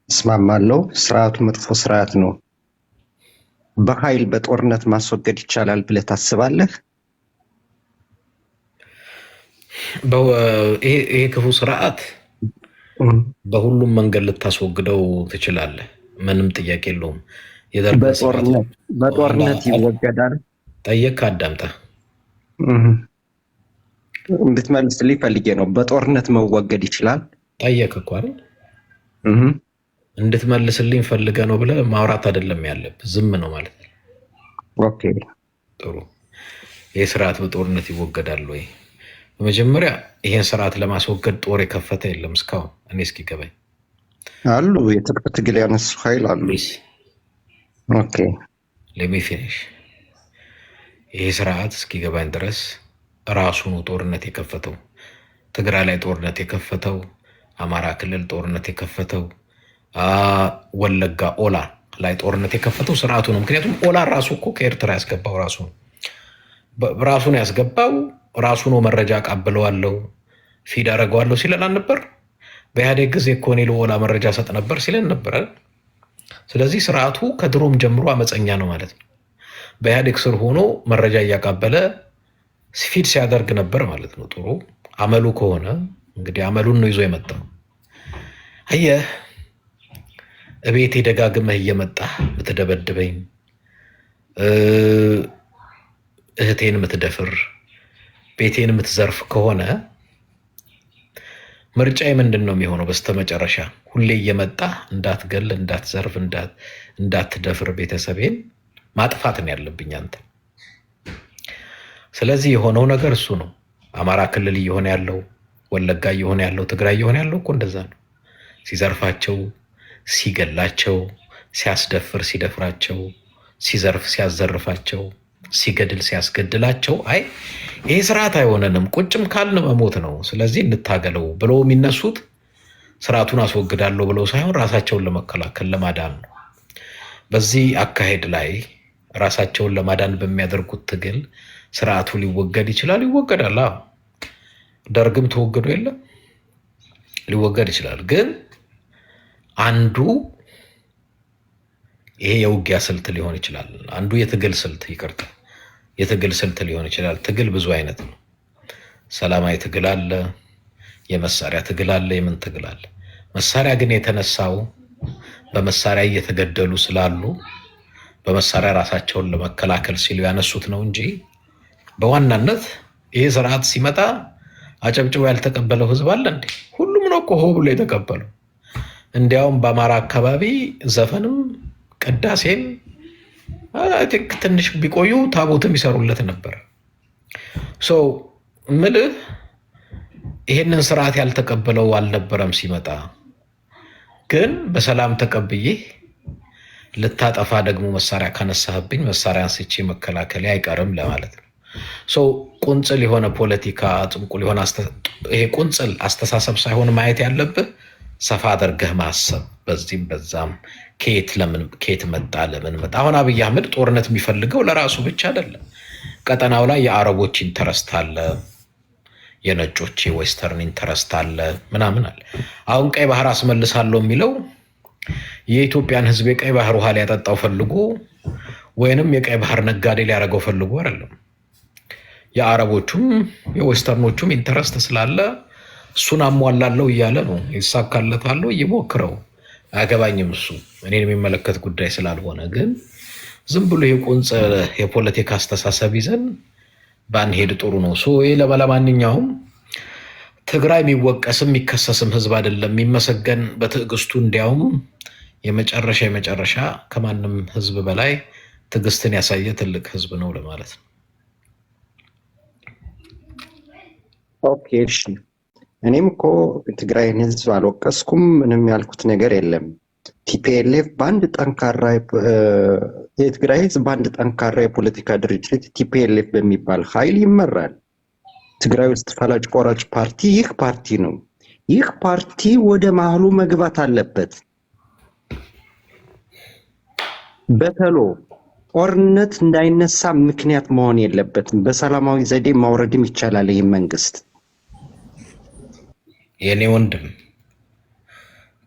እስማማለሁ። ስርዓቱ መጥፎ ስርዓት ነው። በኃይል በጦርነት ማስወገድ ይቻላል ብለህ ታስባለህ? ይሄ ክፉ ስርዓት በሁሉም መንገድ ልታስወግደው ትችላለህ። ምንም ጥያቄ የለውም። የደርግን ስርዓት በጦርነት ይወገዳል? ጠየቅ፣ አዳምጣ እንድትመልስልኝ ፈልጌ ነው። በጦርነት መወገድ ይችላል? ጠየቅ እኮ አይደል? እንድትመልስልኝ ፈልገህ ነው ብለህ ማውራት አይደለም ያለብህ፣ ዝም ነው ማለት ነው። ኦኬ ጥሩ። ይህ ስርዓት በጦርነት ይወገዳል ወይ? በመጀመሪያ ይሄን ስርዓት ለማስወገድ ጦር የከፈተ የለም እስካሁን እኔ እስኪገባኝ። አሉ የትጥቅ ትግል ያነሱ ኃይል አሉ። ኦኬ ሌት ሚ ፊኒሽ። ይሄ ስርዓት እስኪገባኝ ድረስ ራሱ ነው ጦርነት የከፈተው። ትግራይ ላይ ጦርነት የከፈተው፣ አማራ ክልል ጦርነት የከፈተው፣ ወለጋ ኦላ ላይ ጦርነት የከፈተው ስርዓቱ ነው። ምክንያቱም ኦላ ራሱ እኮ ከኤርትራ ያስገባው ራሱ ነው ያስገባው። ራሱ ነው መረጃ አቃብለዋለሁ ፊድ አደረገዋለሁ ሲለን አልነበር? በኢህአዴግ ጊዜ እኮ እኔ ለኦላ መረጃ ሰጥ ነበር ሲለን ነበረ። ስለዚህ ስርዓቱ ከድሮም ጀምሮ አመፀኛ ነው ማለት ነው። በኢህአዴግ ስር ሆኖ መረጃ እያቃበለ ፊድ ሲያደርግ ነበር ማለት ነው። ጥሩ አመሉ ከሆነ እንግዲህ አመሉን ነው ይዞ የመጣው። አየህ እቤቴ ደጋግመህ እየመጣህ ምትደበድበኝ፣ እህቴን ምትደፍር፣ ቤቴን ምትዘርፍ ከሆነ ምርጫዬ ምንድን ነው የሚሆነው? በስተመጨረሻ ሁሌ እየመጣህ እንዳትገል፣ እንዳትዘርፍ፣ እንዳትደፍር ቤተሰቤን ማጥፋት ነው ያለብኝ አንተ። ስለዚህ የሆነው ነገር እሱ ነው። አማራ ክልል እየሆነ ያለው፣ ወለጋ እየሆነ ያለው፣ ትግራይ እየሆነ ያለው እኮ እንደዛ ነው። ሲዘርፋቸው፣ ሲገላቸው፣ ሲያስደፍር ሲደፍራቸው፣ ሲዘርፍ ሲያዘርፋቸው፣ ሲገድል ሲያስገድላቸው፣ አይ ይሄ ስርዓት አይሆነንም ቁጭም ካልን መሞት ነው፣ ስለዚህ እንታገለው ብለው የሚነሱት ስርዓቱን አስወግዳለሁ ብለው ሳይሆን ራሳቸውን ለመከላከል ለማዳን ነው። በዚህ አካሄድ ላይ ራሳቸውን ለማዳን በሚያደርጉት ትግል ስርዓቱ ሊወገድ ይችላል፣ ይወገዳል። ደርግም ተወግዶ የለም ሊወገድ ይችላል። ግን አንዱ ይሄ የውጊያ ስልት ሊሆን ይችላል፣ አንዱ የትግል ስልት የትግል ስልት ሊሆን ይችላል። ትግል ብዙ አይነት ነው። ሰላማዊ ትግል አለ፣ የመሳሪያ ትግል አለ፣ የምን ትግል አለ። መሳሪያ ግን የተነሳው በመሳሪያ እየተገደሉ ስላሉ በመሳሪያ ራሳቸውን ለመከላከል ሲሉ ያነሱት ነው እንጂ በዋናነት ይሄ ስርዓት ሲመጣ አጨብጭቦ ያልተቀበለው ህዝብ አለ እንዴ? ሁሉም ነው እኮ ሆ ብሎ የተቀበለው። እንዲያውም በአማራ አካባቢ ዘፈንም ቅዳሴም ትንሽ ቢቆዩ ታቦትም ይሰሩለት ነበር። ምልህ ይሄንን ስርዓት ያልተቀበለው አልነበረም ሲመጣ። ግን በሰላም ተቀብዬ ልታጠፋ ደግሞ መሳሪያ ካነሳህብኝ መሳሪያ አንስቼ መከላከል አይቀርም ለማለት ነው። ቁንጽል የሆነ ፖለቲካ ጥንቁል የሆነ ይሄ ቁንጽል አስተሳሰብ ሳይሆን ማየት ያለብህ ሰፋ አድርገህ ማሰብ፣ በዚህም በዛም ከየት መጣ ለምን መጣ። አሁን አብይ አህመድ ጦርነት የሚፈልገው ለራሱ ብቻ አይደለም። ቀጠናው ላይ የአረቦች ኢንተረስት አለ፣ የነጮች የዌስተርን ኢንተረስት አለ፣ ምናምን አለ። አሁን ቀይ ባህር አስመልሳለሁ የሚለው የኢትዮጵያን ህዝብ የቀይ ባህር ውሃ ሊያጠጣው ፈልጎ ወይንም የቀይ ባህር ነጋዴ ሊያደርገው ፈልጎ አይደለም። የአረቦቹም የዌስተርኖቹም ኢንተረስት ስላለ እሱን አሟላለሁ እያለ ነው። ይሳካለታለሁ እየሞክረው አያገባኝም። እሱ እኔን የሚመለከት ጉዳይ ስላልሆነ። ግን ዝም ብሎ የቁንጽ የፖለቲካ አስተሳሰብ ይዘን ባንሄድ ጥሩ ነው። ለማንኛውም ትግራይ የሚወቀስም የሚከሰስም ህዝብ አይደለም፣ የሚመሰገን በትዕግስቱ። እንዲያውም የመጨረሻ ከማንም ህዝብ በላይ ትዕግስትን ያሳየ ትልቅ ህዝብ ነው ለማለት ነው። ኦኬ እሺ። እኔም እኮ ትግራይን ህዝብ አልወቀስኩም፣ ምንም ያልኩት ነገር የለም። ቲፒኤልኤፍ በአንድ ጠንካራ የትግራይ ህዝብ በአንድ ጠንካራ የፖለቲካ ድርጅት ቲፒኤልኤፍ በሚባል ኃይል ይመራል። ትግራይ ውስጥ ፈላጭ ቆራጭ ፓርቲ ይህ ፓርቲ ነው። ይህ ፓርቲ ወደ መሀሉ መግባት አለበት። በተሎ ጦርነት እንዳይነሳ ምክንያት መሆን የለበትም። በሰላማዊ ዘዴ ማውረድም ይቻላል። ይህ መንግስት የኔ ወንድም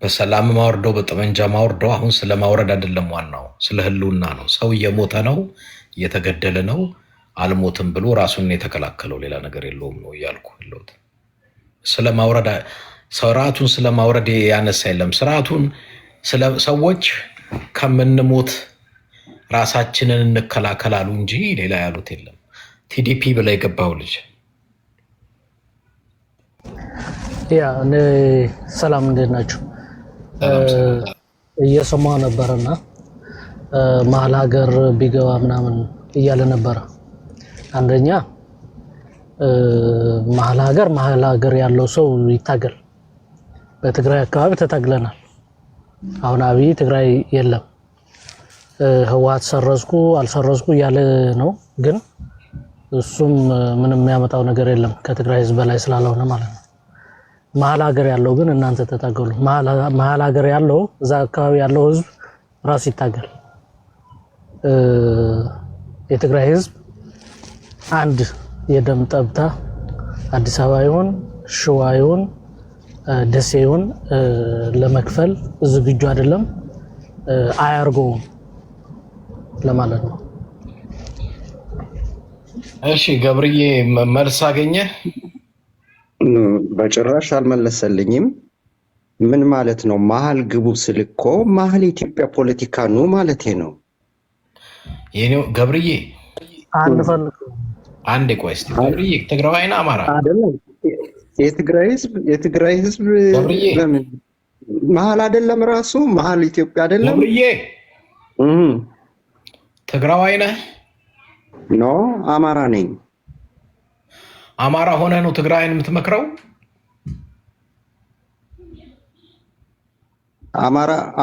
በሰላም ማወርደው በጠመንጃ ማወርደው አሁን ስለ ማውረድ አይደለም፣ ዋናው ስለ ህልውና ነው። ሰው እየሞተ ነው፣ እየተገደለ ነው። አልሞትም ብሎ ራሱን የተከላከለው ሌላ ነገር የለውም ነው እያልኩ ያለሁት። ስለ ማውረድ ስርዓቱን ስለ ማውረድ ያነሳ የለም። ስርዓቱን ሰዎች ከምንሞት ራሳችንን እንከላከላሉ እንጂ ሌላ ያሉት የለም። ቲዲፒ ብላ የገባው ልጅ ያ እኔ ሰላም እንዴት ናችሁ? እየሰማሁ ነበርና መሀል ሀገር ቢገባ ምናምን እያለ ነበረ። አንደኛ መሀል ሀገር ያለው ሰው ይታገል። በትግራይ አካባቢ ተታግለናል። አሁን አብይ ትግራይ የለም። ህወሓት ሰረዝኩ አልሰረዝኩ እያለ ነው። ግን እሱም ምንም የሚያመጣው ነገር የለም ከትግራይ ህዝብ በላይ ስላልሆነ ማለት ነው። መሀል ሀገር ያለው ግን እናንተ ተታገሉ። መሀል ሀገር ያለው እዛ አካባቢ ያለው ህዝብ ራሱ ይታገል። የትግራይ ህዝብ አንድ የደም ጠብታ አዲስ አበባ ይሁን ሸዋ ይሁን ደሴ ይሁን ለመክፈል ዝግጁ አይደለም፣ አያርገውም ለማለት ነው። እሺ ገብርዬ መልስ አገኘ? በጭራሽ አልመለሰልኝም። ምን ማለት ነው? መሀል ግቡ ስል እኮ መሀል የኢትዮጵያ ፖለቲካ ነው ማለቴ ነው። ይሄው ገብርዬ አንፈልግም። አንዴ ቆይ እስቲ ገብርዬ ትግራዋይና አማራ አይደለም የትግራይ ህዝብ ለምን መሀል አይደለም? ራሱ መሀል ኢትዮጵያ አይደለም? ገብርዬ ትግራዋይ ነህ? ኖ አማራ ነኝ። አማራ ሆነ ነው ትግራይን የምትመክረው?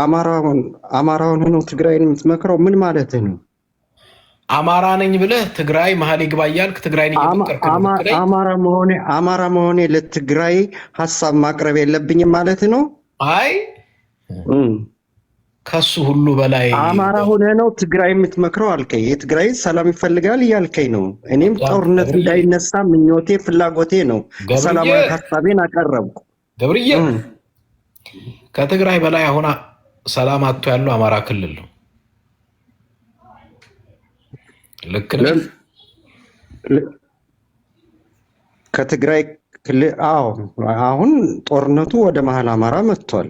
አማራ ሆነ ነው ትግራይን የምትመክረው? ምን ማለት ነው? አማራ ነኝ ብለህ ትግራይ መሀል ይግባ እያልክ ትግራይን እየመከርክ ነው? አማራ መሆኔ ለትግራይ ሀሳብ ማቅረብ የለብኝም ማለት ነው? አይ ከሱ ሁሉ በላይ አማራ ሆነ ነው ትግራይ የምትመክረው አልከኝ። የትግራይ ሰላም ይፈልጋል እያልከኝ ነው። እኔም ጦርነት እንዳይነሳ ምኞቴ ፍላጎቴ ነው። ሰላማዊ ሀሳቤን አቀረብኩ። ገብርዬ ከትግራይ በላይ አሁን ሰላም አጥቶ ያለው አማራ ክልል ነው። ልክ ነህ? ከትግራይ ክልል አሁን ጦርነቱ ወደ መሀል አማራ መጥቷል።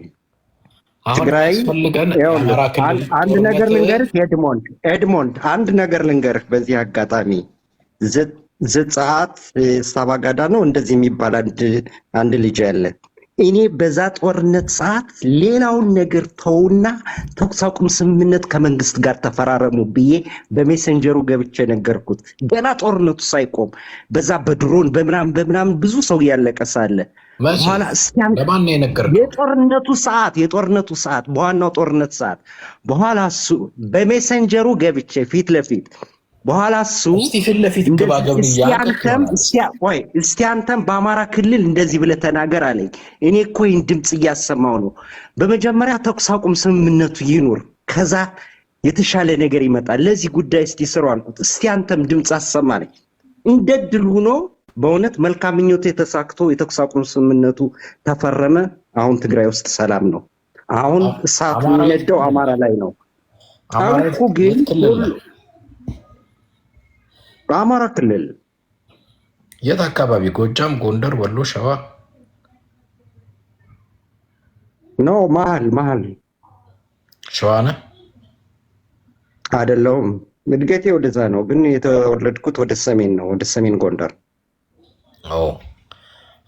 ትግራይ አንድ ነገር ልንገርህ ኤድሞንድ፣ አንድ ነገር ልንገርህ በዚህ አጋጣሚ ዘጸአት ሳባጋዳ ነው እንደዚህ የሚባል አንድ ልጅ ያለ እኔ በዛ ጦርነት ሰዓት ሌላውን ነገር ተውና ተኩስ አቁም ስምምነት ከመንግስት ጋር ተፈራረሙ ብዬ በሜሴንጀሩ ገብቼ ነገርኩት። ገና ጦርነቱ ሳይቆም በዛ በድሮን በምናምን ብዙ ሰው እያለቀ ሳለ በኋላ የጦርነቱ ሰዓት በዋናው ጦርነት ሰዓት በኋላ እሱ በሜሴንጀሩ ገብቼ ፊት ለፊት በኋላ እሱ እስቲ አንተም በአማራ ክልል እንደዚህ ብለህ ተናገር አለኝ። እኔ እኮ ይህን ድምፅ እያሰማው ነው። በመጀመሪያ ተኩስ አቁም ስምምነቱ ይኑር፣ ከዛ የተሻለ ነገር ይመጣል። ለዚህ ጉዳይ እስቲ ስሩ አልኩት። እስቲ አንተም ድምፅ አሰማለኝ። እንደ ድል ሆኖ በእውነት መልካም ምኞቴ ተሳክቶ የተኩስ አቁም ስምምነቱ ተፈረመ። አሁን ትግራይ ውስጥ ሰላም ነው። አሁን እሳቱ የሚነደው አማራ ላይ ነው። ታሪኩ ግን በአማራ ክልል የት አካባቢ? ጎጃም፣ ጎንደር፣ ወሎ፣ ሸዋ ነው? መሀል ሸዋ ነህ? አይደለሁም። እድገቴ ወደዛ ነው፣ ግን የተወለድኩት ወደ ሰሜን ነው፣ ወደ ሰሜን ጎንደር።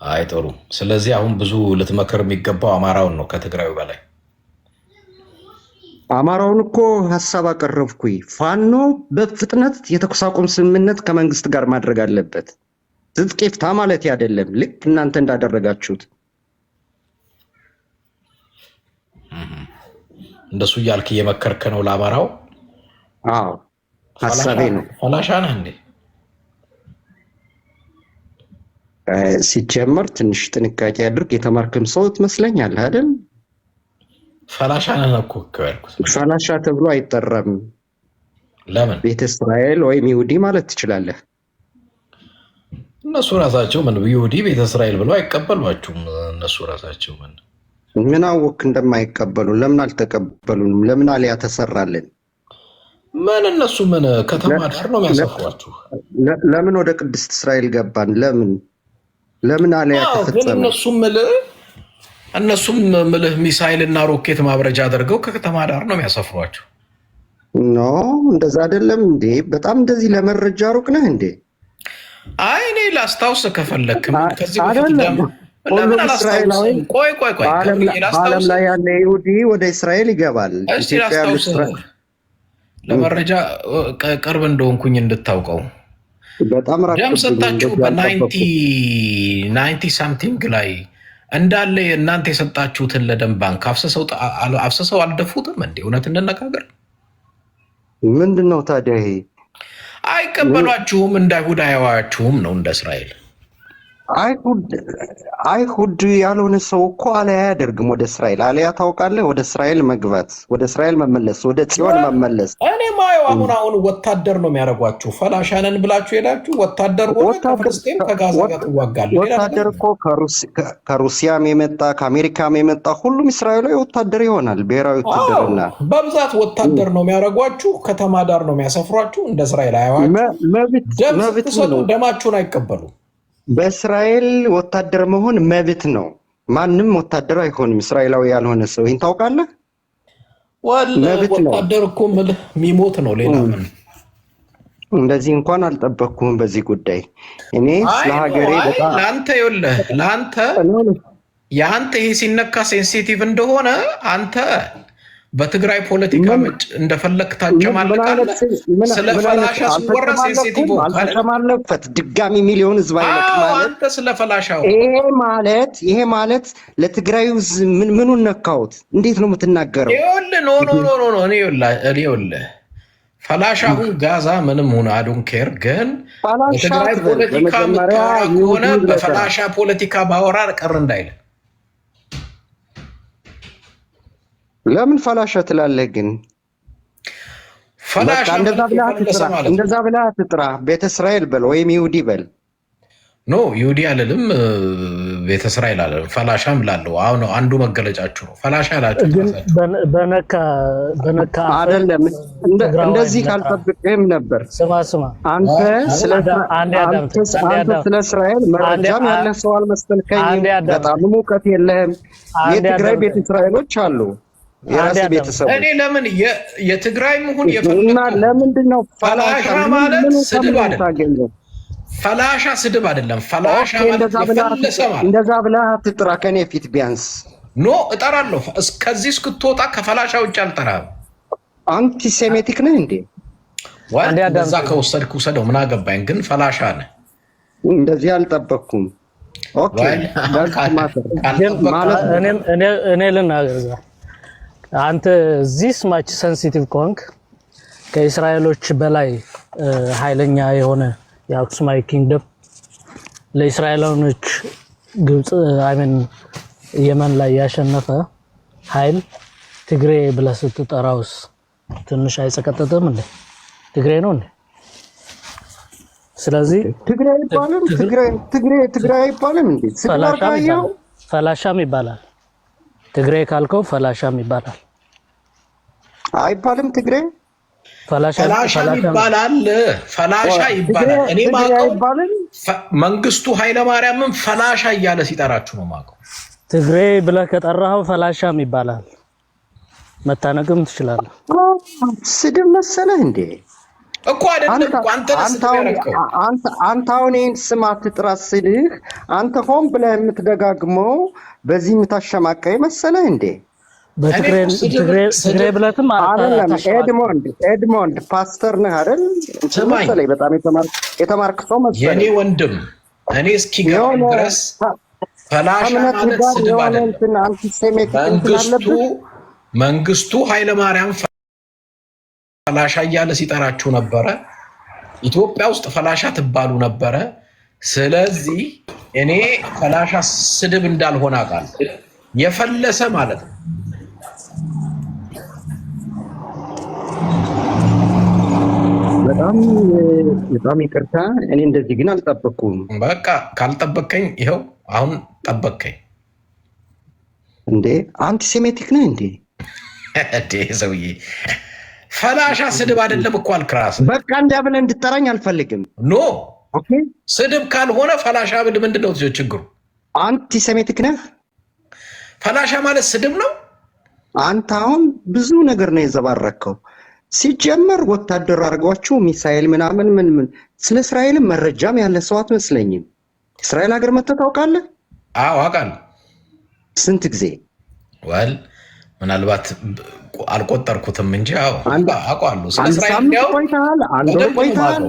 አይ ጥሩ። ስለዚህ አሁን ብዙ ልትመክር የሚገባው አማራውን ነው ከትግራዩ በላይ። አማራውን እኮ ሀሳብ አቀረብኩኝ። ፋኖ በፍጥነት የተኩስ አቁም ስምምነት ከመንግስት ጋር ማድረግ አለበት። ትጥቅ ይፍታ ማለት አይደለም፣ ልክ እናንተ እንዳደረጋችሁት እንደሱ እያልክ እየመከርክ ነው ለአማራው? አዎ ሀሳቤ ነው። ፈላሻ ነህ እንዴ? ሲጀመር ትንሽ ጥንቃቄ አድርግ። የተማርክም ሰው ትመስለኛለህ አይደል? ፈላሻ ነህ እኮ ያልኩት። ፈላሻ ተብሎ አይጠራም። ለምን? ቤተ እስራኤል ወይም ይሁዲ ማለት ትችላለህ። እነሱ ራሳቸው ምን ይሁዲ ቤተ እስራኤል ብለው አይቀበሏችሁም። እነሱ ራሳቸው ምን ምን አወክ እንደማይቀበሉ? ለምን አልተቀበሉንም? ለምን አልያ ተሰራልን? ምን እነሱ ምን ከተማ ዳር ነው የሚያሰፍሯችሁ? ለምን ወደ ቅድስት እስራኤል ገባን? ለምን አልያ ተፈጸመ? እነሱም ምልህ ሚሳይል እና ሮኬት ማብረጃ አድርገው ከከተማ ዳር ነው የሚያሰፍሯቸው። ኖ እንደዛ አይደለም እንዴ? በጣም እንደዚህ ለመረጃ ሩቅ ነህ እንዴ? አይ እኔ ላስታውስ ከፈለክ ከዚህ በፊት ለምን አላስታውስም? ቆይ በዓለም ላይ ያለ ይሁዲ ወደ እስራኤል ይገባል። ለመረጃ ቅርብ እንደሆንኩኝ እንድታውቀው በጣም ደም ሰጣችሁ። በ90 ሳምቲንግ ላይ እንዳለ እናንተ የሰጣችሁትን ለደም ባንክ አፍሰሰው አልደፉትም እንዴ? እውነት እንነጋገር። ምንድን ነው ታዲያ ይሄ? አይቀበሏችሁም፣ እንደ አይሁድ አያዋችሁም ነው እንደ እስራኤል። አይሁድ ያልሆነ ሰው እኮ አልያ አያደርግም ወደ እስራኤል። አልያ ታውቃለህ? ወደ እስራኤል መግባት፣ ወደ እስራኤል መመለስ፣ ወደ ጽዮን መመለስ። እኔ ማየው አሁን ወታደር ነው የሚያደርጓችሁ። ፈላሻነን ብላችሁ ሄዳችሁ ወታደር ሆነ ከፍልስጤም ከጋዛ ጋር ትዋጋለህ። ወታደር እኮ ከሩሲያም የመጣ ከአሜሪካም የመጣ ሁሉም እስራኤላዊ ወታደር ይሆናል። ብሔራዊ ውትድርና በብዛት ወታደር ነው የሚያደርጓችሁ። ከተማ ዳር ነው የሚያሰፍሯችሁ። እንደ እስራኤል አያዋችሁ። ደም ስትሰጡ ደማችሁን አይቀበሉም። በእስራኤል ወታደር መሆን መብት ነው። ማንም ወታደር አይሆንም እስራኤላዊ ያልሆነ ሰው። ይህን ታውቃለህ? ወታደር እኮ የሚሞት ነው። ሌላ ምን? እንደዚህ እንኳን አልጠበቅኩም በዚህ ጉዳይ። እኔ ስለ ሀገሬ የአንተ ይሄ ሲነካ ሴንሲቲቭ እንደሆነ አንተ በትግራይ ፖለቲካ እንደፈለክ ታጨማልቃለህ። ስለ ፈላሻ ሲወራ ሴንሲቲቭ አልተማለፈት ድጋሚ ሚሊዮን ህዝብ አይለቅ ማለት አንተ ስለ ፈላሻው ይሄ ማለት ለትግራዩ ምኑን ነካውት? እንዴት ነው የምትናገረው? ኖ እኔ ፈላሻውን ጋዛ ምንም ሆነ አዶን ኬር፣ ግን በትግራይ ፖለቲካ ምታወራ ከሆነ በፈላሻ ፖለቲካ ባወራ ቅር እንዳይለ። ለምን ፈላሻ ትላለህ? ግን ፈላሻ እንደዛ ብለህ አትጥራ። ቤተ እስራኤል በል ወይም ይሁዲ በል። ኖ ይሁዲ አልልም፣ ቤተ እስራኤል አልልም፣ ፈላሻም ላለው አሁን አንዱ መገለጫችሁ ነው። ፈላሻ ላችሁ በነካ አይደለም። እንደዚህ ካልጠብቅህም ነበር። ስማ አንተ ስለ እስራኤል መረጃም ያለህ ሰው አልመሰልከኝም። በጣም እውቀት የለህም። የትግራይ ቤተ እስራኤሎች አሉ። የራስ ቤተሰብ እኔ ለምን የትግራይ መሆን እና ለምንድን ነው ፈላሻ ማለት ስድብ አይደለም። ፈላሻ ስድብ አይደለም። ፈላሻ ማለት የፈለሰ ማለት እንደዛ ብለህ አትጥራ ከኔ ፊት ቢያንስ። ኖ እጠራለሁ። እስከዚህ እስክትወጣ ከፈላሻ ውጭ አልጠራም። አንቲሴሜቲክ ነህ እንዴ? እዛ ከወሰድክ ውሰደው፣ ምን አገባኝ። ግን ፈላሻ ነህ። እንደዚህ አልጠበቅኩም። ኦኬ እኔ ልናገር፣ አንተ ዚስ ማች ሴንሲቲቭ ኮንክ ከእስራኤሎች በላይ ኃይለኛ የሆነ የአክሱማዊ ኪንግደም ለእስራኤላውያኖች ግብጽ የመን ላይ ያሸነፈ ኃይል ትግሬ ብለህ ስትጠራውስ ትንሽ አይጸቀጥጥም እንዴ? ትግሬ ነው እንዴ? ስለዚህ ትግሬ አይባልም እንዴ? ፈላሻም ይባላል። ትግሬ ካልከው ፈላሻም ይባላል። አይባልም ትግሬ ፈላሻ ይባላል። ፈላሻ ይባላል። እኔ ማቀው መንግስቱ ኃይለማርያምን ፈላሻ እያለ ሲጠራችሁ ነው ማቀው። ትግሬ ብለህ ከጠራኸው ፈላሻም ይባላል። መታነቅም ትችላለህ። ስድብ መሰለህ እንዴ? እኮ አይደለም እኮ አንተ አሁን ይህን ስም አትጥራ ስልህ አንተ ሆን ብለህ የምትደጋግመው በዚህ የምታሸማቀኝ መሰለህ እንዴ? በትግሬ ብለህም አይደለም። ኤድሞንድ ፓስተር ነህ አይደል? መሰለኝ በጣም የተማርክ ሰው መሰለኝ። የኔ ወንድም እኔ እስኪገባኝ ድረስ ፈላሻ ማለት ስድብ አይደለም። መንግስቱ ኃይለማርያም ፈላሻ እያለ ሲጠራችሁ ነበረ። ኢትዮጵያ ውስጥ ፈላሻ ትባሉ ነበረ። ስለዚህ እኔ ፈላሻ ስድብ እንዳልሆነ አውቃለሁ። የፈለሰ ማለት ነው። በጣም ይቅርታ። እኔ እንደዚህ ግን አልጠበቅኩም። በቃ ካልጠበቀኝ ይኸው አሁን ጠበቀኝ። እንዴ አንቲሴሜቲክ ነህ እንዴ? እንዴ ሰውዬ ፈላሻ ስድብ አይደለም እኮ አልክ ራስህ። በቃ እንዲያ ብለህ እንድጠራኝ አልፈልግም። ኖ ኦኬ ስድብ ካልሆነ ፈላሻ ምንድን ነው ችግሩ? አንቲሴሜቲክ ነህ። ፈላሻ ማለት ስድብ ነው? አንተ አሁን ብዙ ነገር ነው የዘባረከው። ሲጀመር ወታደር አድርጓችሁ ሚሳኤል ምናምን ምን ስለ እስራኤልም መረጃም ያለ ሰው አትመስለኝም። እስራኤል ሀገር መጥተህ ታውቃለህ? አዎ አውቃለሁ። ስንት ጊዜ? ወል ምናልባት አልቆጠርኩትም እንጂ አዎ አውቃለሁ። ስለ እስራኤል አንድ ሳምንት ቆይተሃል? አንድ ወር ቆይተሃል?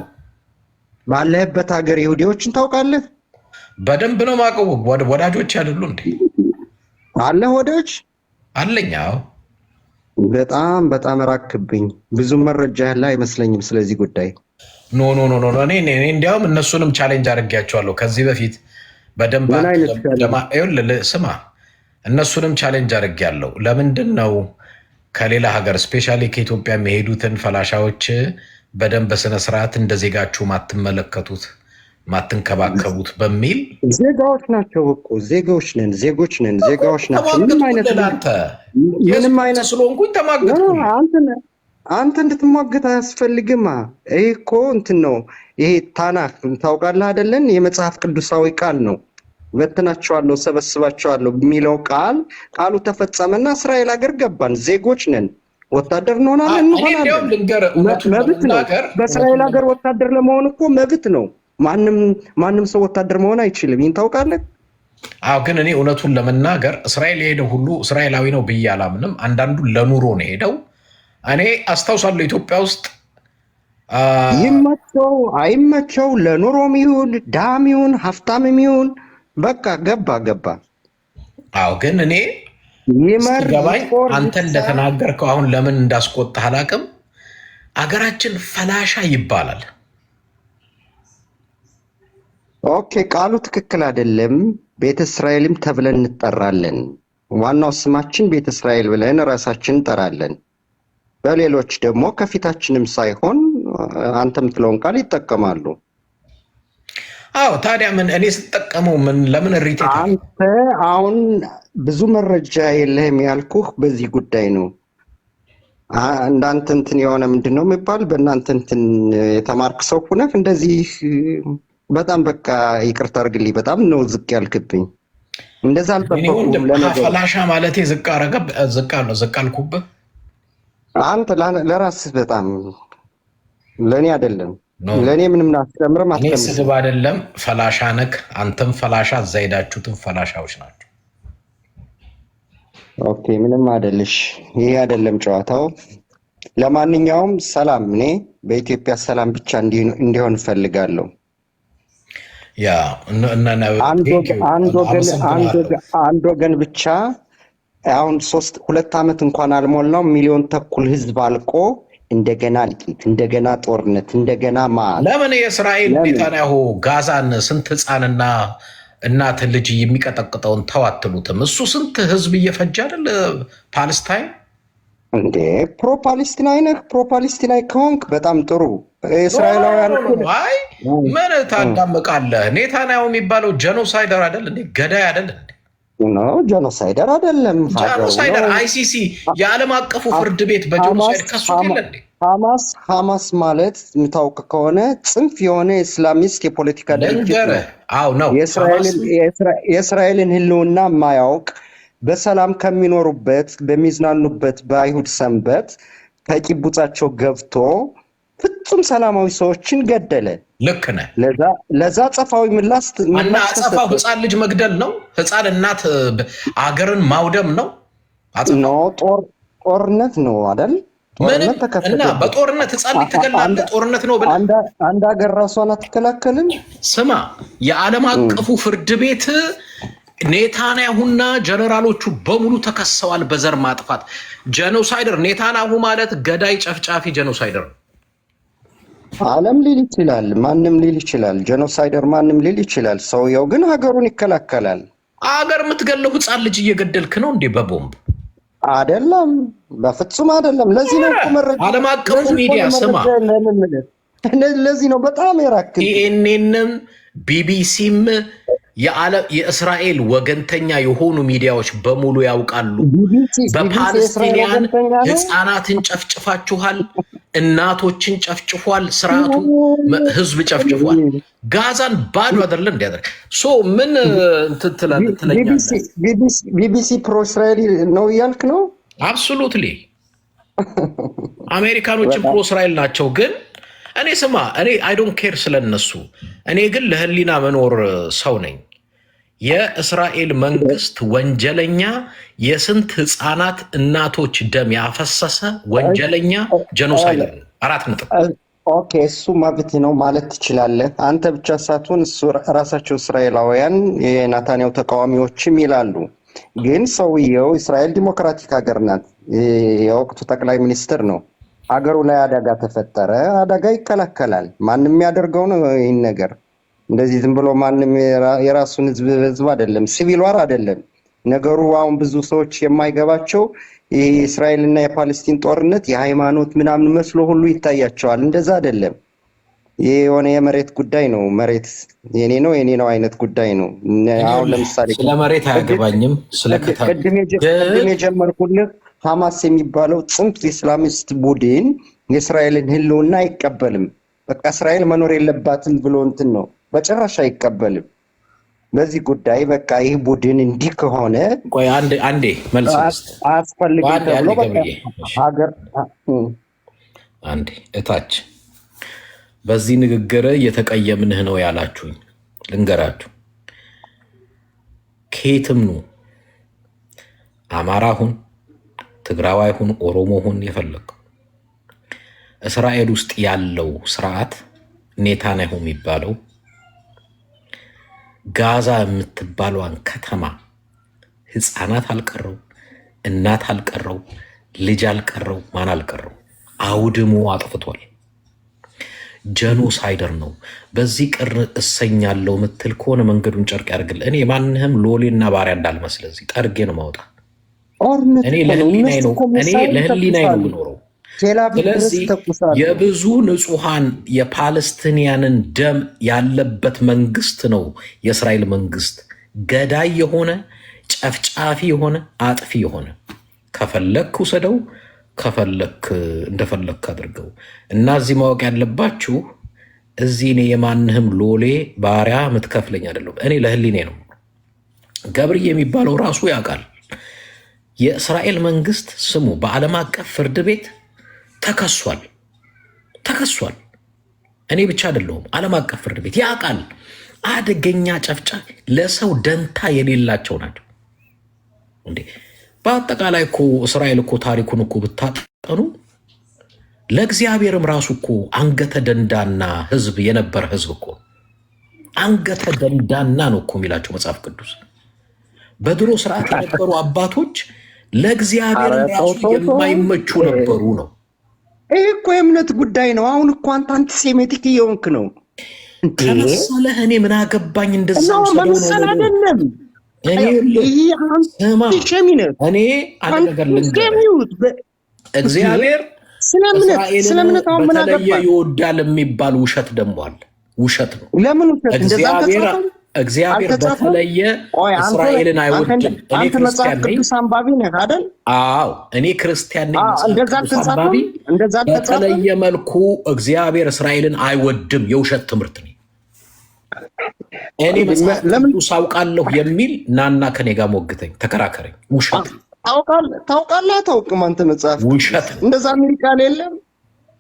ባለህበት ሀገር ይሁዲዎችን ታውቃለህ? በደንብ ነው የማውቀው። ወዳጆች አይደሉ እንዴ? አለ ወዳጆች አለኝ። አዎ በጣም በጣም ራክብኝ። ብዙ መረጃ ያለ አይመስለኝም ስለዚህ ጉዳይ። ኖ እኔ እንዲያውም እነሱንም ቻሌንጅ አድርጌያቸዋለሁ ከዚህ በፊት በደንብ ስማ፣ እነሱንም ቻሌንጅ አድርጌያለሁ። ለምንድን ነው ከሌላ ሀገር ስፔሻሊ ከኢትዮጵያ የሚሄዱትን ፈላሻዎች በደንብ በስነስርዓት እንደ ዜጋችሁ ማትመለከቱት ማትንከባከቡት በሚል ዜጋዎች ናቸው እኮ ዜጎች ነን ዜጋዎች ናቸው። ምንም አይነት ስለሆንኩኝ ተሟገጥኩኝ። አንተ እንድትሟገት አያስፈልግማ። ይሄ እኮ እንትን ነው። ይሄ ታናክ ታውቃለህ አይደለን? የመጽሐፍ ቅዱሳዊ ቃል ነው። በትናቸዋለሁ ሰበስባቸዋለሁ የሚለው ቃሉ ተፈጸመና እስራኤል ሀገር ገባን። ዜጎች ነን። ወታደር እንሆናለን። መብት ነው። በእስራኤል ሀገር ወታደር ለመሆን እኮ መብት ነው። ማንም ሰው ወታደር መሆን አይችልም። ይህን ታውቃለህ? አዎ፣ ግን እኔ እውነቱን ለመናገር እስራኤል የሄደው ሁሉ እስራኤላዊ ነው ብዬ አላምንም። አንዳንዱ ለኑሮ ነው ሄደው። እኔ አስታውሳለሁ ኢትዮጵያ ውስጥ ይመቸው አይመቸው ለኑሮም ይሁን ዳም ይሁን ሀብታምም ይሁን በቃ ገባ። አዎ፣ ግን እኔ ገባኝ። አንተ እንደተናገርከው አሁን ለምን እንዳስቆጣህ አላውቅም። አገራችን ፈላሻ ይባላል። ኦኬ፣ ቃሉ ትክክል አይደለም። ቤተ እስራኤልም ተብለን እንጠራለን። ዋናው ስማችን ቤተ እስራኤል ብለን ራሳችን እንጠራለን። በሌሎች ደግሞ ከፊታችንም ሳይሆን አንተ የምትለውን ቃል ይጠቀማሉ። አዎ፣ ታዲያ ምን እኔ ስጠቀመው ለምን ሪቴት? አንተ አሁን ብዙ መረጃ የለህም ያልኩህ በዚህ ጉዳይ ነው። እንዳንተ እንትን የሆነ ምንድን ነው የሚባል በእናንተ እንትን የተማርክ ሰው ሁነህ እንደዚህ በጣም በቃ ይቅርታ አድርግልኝ። በጣም ነው ዝቅ ያልክብኝ። እንደዛ አልጠበኩም። ፈላሻ ማለቴ ዝቅ አልኩብህ። አንተ ለራስህ በጣም ለእኔ አይደለም። ለእኔ ምንም አትጨምርም። እኔ ስድብ አይደለም ፈላሻ ነክ። አንተም ፈላሻ፣ እዛ ሄዳችሁትም ፈላሻዎች ናቸው። ኦኬ፣ ምንም አይደልሽ። ይሄ አይደለም ጨዋታው። ለማንኛውም ሰላም። እኔ በኢትዮጵያ ሰላም ብቻ እንዲሆን እፈልጋለሁ። አንድ ወገን ብቻ አሁን 2 ዓመት እንኳን አልሞላው 1.5 ሚሊዮን ህዝብ አልቆ እንደገና እልቂት፣ እንደገና ጦርነት፣ እንደገና ለምን የእስራኤል ኔታንያሁ ጋዛን ስንት ህፃንና እናት ልጅ የሚቀጠቅጠውን ተው አትሉትም? እሱ ስንት ህዝብ እየፈጀ አይደል? ፓለስታይን እንዴ ፕሮፓለስቲናይ ነህ? ፕሮፓለስቲናይ ከሆንክ በጣም ጥሩ። እስራኤላውያን አይ ምን ታዳምቃለህ? ኔታንያሁ የሚባለው ጀኖሳይደር አይደል እንዴ? ገዳይ አይደል እንዴ? ጀኖሳይደር አይደለም። ጀኖሳይደር አይሲሲ የዓለም አቀፉ ፍርድ ቤት በጀኖሳይድ ከሱ የለ እንዴ? ሐማስ ማለት የምታውቅ ከሆነ ጽንፍ የሆነ እስላሚስት የፖለቲካ ድርጅት ነው። የእስራኤልን ህልውና የማያውቅ በሰላም ከሚኖሩበት በሚዝናኑበት በአይሁድ ሰንበት ከቂቡጻቸው ገብቶ ፍጹም ሰላማዊ ሰዎችን ገደለ። ልክ ነህ። ለዛ አጸፋዊ ምላሽ እና አጸፋው ህፃን ልጅ መግደል ነው። ህፃን እናት አገርን ማውደም ነው። ጦርነት ነው አይደል? እና በጦርነት ህፃን ልጅ ትገላለህ። ጦርነት ነው ብለህ አንድ ሀገር ራሷን አትከላከልም። ስማ፣ የዓለም አቀፉ ፍርድ ቤት ኔታንያሁና ጀነራሎቹ በሙሉ ተከሰዋል በዘር ማጥፋት። ጀኖሳይደር ኔታንያሁ ማለት ገዳይ፣ ጨፍጫፊ ጀኖሳይደር ነው። ዓለም ሊል ይችላል፣ ማንም ሊል ይችላል። ጀኖሳይደር ማንም ሊል ይችላል። ሰውየው ግን ሀገሩን ይከላከላል። አገር የምትገለው ህፃን ልጅ እየገደልክ ነው እንዴ? በቦምብ አይደለም፣ በፍጹም አይደለም። ለዚህ ነው መረጃ ዓለም አቀፉ ሚዲያ ስማ፣ ለዚህ ነው በጣም የራክ ሲኤንኤንም ቢቢሲም የእስራኤል ወገንተኛ የሆኑ ሚዲያዎች በሙሉ ያውቃሉ። በፓለስቲኒያን ህፃናትን ጨፍጭፋችኋል፣ እናቶችን ጨፍጭፏል፣ ስርዓቱ ህዝብ ጨፍጭፏል። ጋዛን ባዶ አይደለ እንዲያደርግ ምን ትለኛለህ? ቢቢሲ ፕሮ እስራኤል ነው እያልክ ነው? አብሶሉትሊ አሜሪካኖችን ፕሮ እስራኤል ናቸው። ግን እኔ ስማ፣ እኔ አይ ዶንት ኬር ስለነሱ። እኔ ግን ለህሊና መኖር ሰው ነኝ። የእስራኤል መንግስት ወንጀለኛ፣ የስንት ህፃናት እናቶች ደም ያፈሰሰ ወንጀለኛ ጄኖሳይድ ነው። 4 ነጥብ። ኦኬ፣ እሱ መብት ነው ማለት ትችላለህ አንተ ብቻ ሳትሆን እሱ ራሳቸው እስራኤላውያን የናታንያሁ ተቃዋሚዎችም ይላሉ። ግን ሰውየው እስራኤል ዲሞክራቲክ ሀገር ናት። የወቅቱ ጠቅላይ ሚኒስትር ነው። ሀገሩ ላይ አደጋ ተፈጠረ፣ አደጋ ይከላከላል። ማንም የሚያደርገው ነው ይህን ነገር። እንደዚህ ዝም ብሎ ማንም የራሱን ህዝብ አይደለም፣ ሲቪል ዋር አይደለም ነገሩ። አሁን ብዙ ሰዎች የማይገባቸው የእስራኤልና የፓለስቲን ጦርነት የሃይማኖት ምናምን መስሎ ሁሉ ይታያቸዋል። እንደዛ አይደለም። ይህ የሆነ የመሬት ጉዳይ ነው። መሬት የኔ ነው አይነት ጉዳይ ነው። አሁን ለምሳሌ ስለ መሬት አያገባኝም። ቅድም የጀመርኩልህ ሐማስ የሚባለው ጽንፍ ኢስላሚስት ቡድን የእስራኤልን ህልውና አይቀበልም። በቃ እስራኤል መኖር የለባትም ብሎ እንትን ነው፣ በጭራሽ አይቀበልም። በዚህ ጉዳይ በቃ ይህ ቡድን እንዲህ ከሆነ ቆይ አንዴ መልስ አያስፈልግም ተብሎ በቃ ሀገር አንዴ እታች በዚህ ንግግር እየተቀየምንህ ነው ያላችሁኝ ልንገራችሁ። ከየትም ነው አማራ ሁን፣ ትግራዋይ ሁን፣ ኦሮሞ ሁን፣ የፈለገው እስራኤል ውስጥ ያለው ስርዓት ኔታንያሁ የሚባለው ጋዛ የምትባለዋን ከተማ ህፃናት አልቀረው፣ እናት አልቀረው፣ ልጅ አልቀረው፣ ማን አልቀረው አውድሞ አጥፍቷል። ጀኖሳይደር ነው። በዚህ ቅር እሰኛለሁ ምትል ከሆነ መንገዱን ጨርቅ ያድርግልህ። እኔ ማንህም ሎሌና ባሪያ እንዳልመስል እዚህ ጠርጌ ነው ማውጣ። እኔ ለህሊናዬ ነው የምኖረው። ስለዚህ የብዙ ንጹሐን የፓለስቲንያንን ደም ያለበት መንግስት ነው የእስራኤል መንግስት። ገዳይ የሆነ ጨፍጫፊ የሆነ አጥፊ የሆነ ከፈለክ ውሰደው፣ ከፈለክ እንደፈለክ አድርገው እና እዚህ ማወቅ ያለባችሁ እዚህ እኔ የማንህም ሎሌ ባሪያ ምትከፍለኝ አይደለም። እኔ ለህሊኔ ነው። ገብርዬ የሚባለው ራሱ ያውቃል። የእስራኤል መንግስት ስሙ በዓለም አቀፍ ፍርድ ቤት ተከሷል። እኔ ብቻ አይደለሁም፣ ዓለም አቀፍ ፍርድ ቤት ያውቃል። አደገኛ ጨፍጫፊ፣ ለሰው ደንታ የሌላቸው ናቸው እንዴ። በአጠቃላይ እኮ እስራኤል እኮ ታሪኩን እኮ ብታጠኑ ለእግዚአብሔርም ራሱ እኮ አንገተ ደንዳና ህዝብ የነበረ ህዝብ እኮ አንገተ ደንዳና ነው እኮ የሚላቸው መጽሐፍ ቅዱስ። በድሮ ስርዓት የነበሩ አባቶች ለእግዚአብሔር ራሱ የማይመቹ ነበሩ ነው። ይህ እኮ የእምነት ጉዳይ ነው። አሁን እኮ አንተ አንቲሴሜቲክ እየሆንክ ነው ከመሰለህ። እኔ ምን አገባኝ እንደዛ መምሰል አይደለም። እኔ አንድ ነገር ልንገርህ፣ እግዚአብሔር ስለምነት በተለየ ይወዳል የሚባል ውሸት ደግሞ አለ። ውሸት ነው። ለምን ውሸት? እግዚአብሔር በተለየ እስራኤልን አይወድም። እኔ ክርስቲያን ነኝ። አንባቢ ነህ አይደል? አዎ፣ እኔ ክርስቲያን ነኝ። አንባቢ በተለየ መልኩ እግዚአብሔር እስራኤልን አይወድም የውሸት ትምህርት ነው። እኔ መጽሐፍ ቅዱስ አውቃለሁ የሚል ናና ከኔ ጋር ሞግተኝ፣ ተከራከረኝ። ውሸት ታውቃለህ አታውቅም? አንተ መጽሐፍ ውሸት እንደዛ አሜሪካን የለም።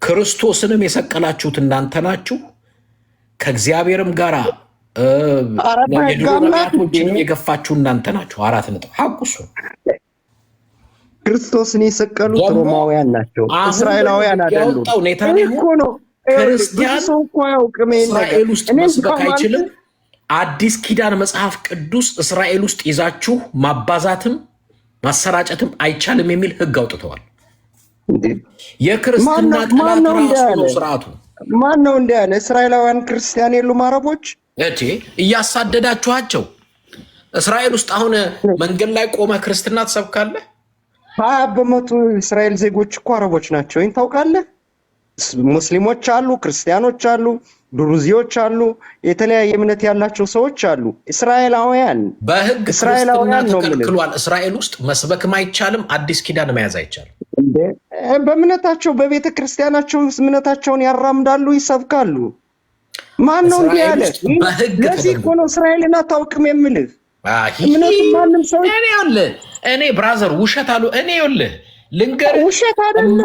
ክርስቶስንም የሰቀላችሁት እናንተ ናችሁ፣ ከእግዚአብሔርም ጋር የድሮ ነቢያቶችንም የገፋችሁ እናንተ ናችሁ። 4 ነጥብ። ሐቁ እሱ ክርስቶስን የሰቀሉት ሮማውያን ናቸው፣ እስራኤላውያን አይደሉም። ክርስቲያን እስራኤል ውስጥ መስበክ አይችልም። አዲስ ኪዳን መጽሐፍ ቅዱስ እስራኤል ውስጥ ይዛችሁ ማባዛትም ማሰራጨትም አይቻልም የሚል ሕግ አውጥተዋል። የክርስትና ጠላት ራሱ ነው ስርዓቱ። ማን ነው እንዲህ ያለ? እስራኤላውያን ክርስቲያን የሉም? አረቦች እያሳደዳችኋቸው እስራኤል ውስጥ አሁን መንገድ ላይ ቆመ ክርስትና ትሰብካለህ? 20% እስራኤል ዜጎች እኮ አረቦች ናቸው። ይህን ታውቃለህ? ሙስሊሞች አሉ፣ ክርስቲያኖች አሉ፣ ድሩዚዎች አሉ፣ የተለያየ እምነት ያላቸው ሰዎች አሉ። እስራኤላውያን በህግ ክርስትና ተከልክሏል። እስራኤል ውስጥ መስበክም አይቻልም፣ አዲስ ኪዳን መያዝ አይቻልም። በእምነታቸው በቤተ ክርስቲያናቸው እምነታቸውን ያራምዳሉ፣ ይሰብካሉ። ማን ነው እንዲህ ያለ? ለዚህ እኮ ነው እስራኤልን አታውቅም የምልህ። እምነቱ ማንም ሰው እኔ ብራዘር ውሸት አሉ። እኔ ይኸውልህ ልንገርህ፣ ውሸት አይደለም።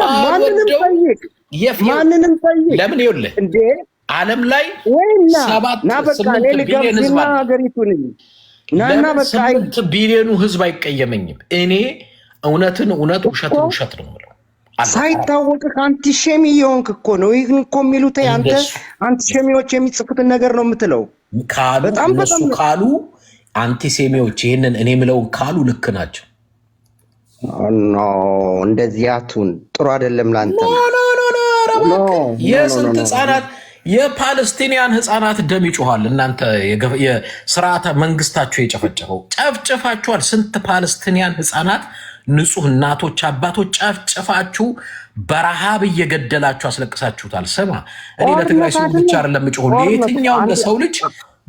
ማንንም ጠይቅ። ለምን ይኸውልህ እንዴ ዓለም ላይ ወይና 7 ቢሊዮን ህዝብ አለ። ሀገሪቱን ናና በቃ 8 ቢሊዮኑ ህዝብ አይቀየመኝም። እኔ እውነትን እውነት ውሸትን ውሸት ነው የምለው። ሳይታወቅ አንቲሼሚ የሆንክ እኮ ነው። ይህን እኮ የሚሉት አንተ አንቲሼሚዎች የሚጽፉትን ነገር ነው የምትለው። በጣም እነሱ ካሉ አንቲሴሚዎች ይህንን እኔ የምለውን ካሉ ልክ ናቸው። ኖ እንደዚህ አቱን ጥሩ አይደለም ላንተ። የስንት ህፃናት የፓለስቲኒያን ህፃናት ደም ይጮኋል። እናንተ የስርዓተ መንግስታቸው የጨፈጨፈው ጨፍጨፋችኋል። ስንት ፓለስቲኒያን ህፃናት ንጹህ እናቶች አባቶች ጨፍጨፋችሁ በረሃብ እየገደላችሁ አስለቅሳችሁታል። ስማ እኔ ለትግራይ ሰው ብቻ አይደለም እጮሁ፣ ለየትኛውም ለሰው ልጅ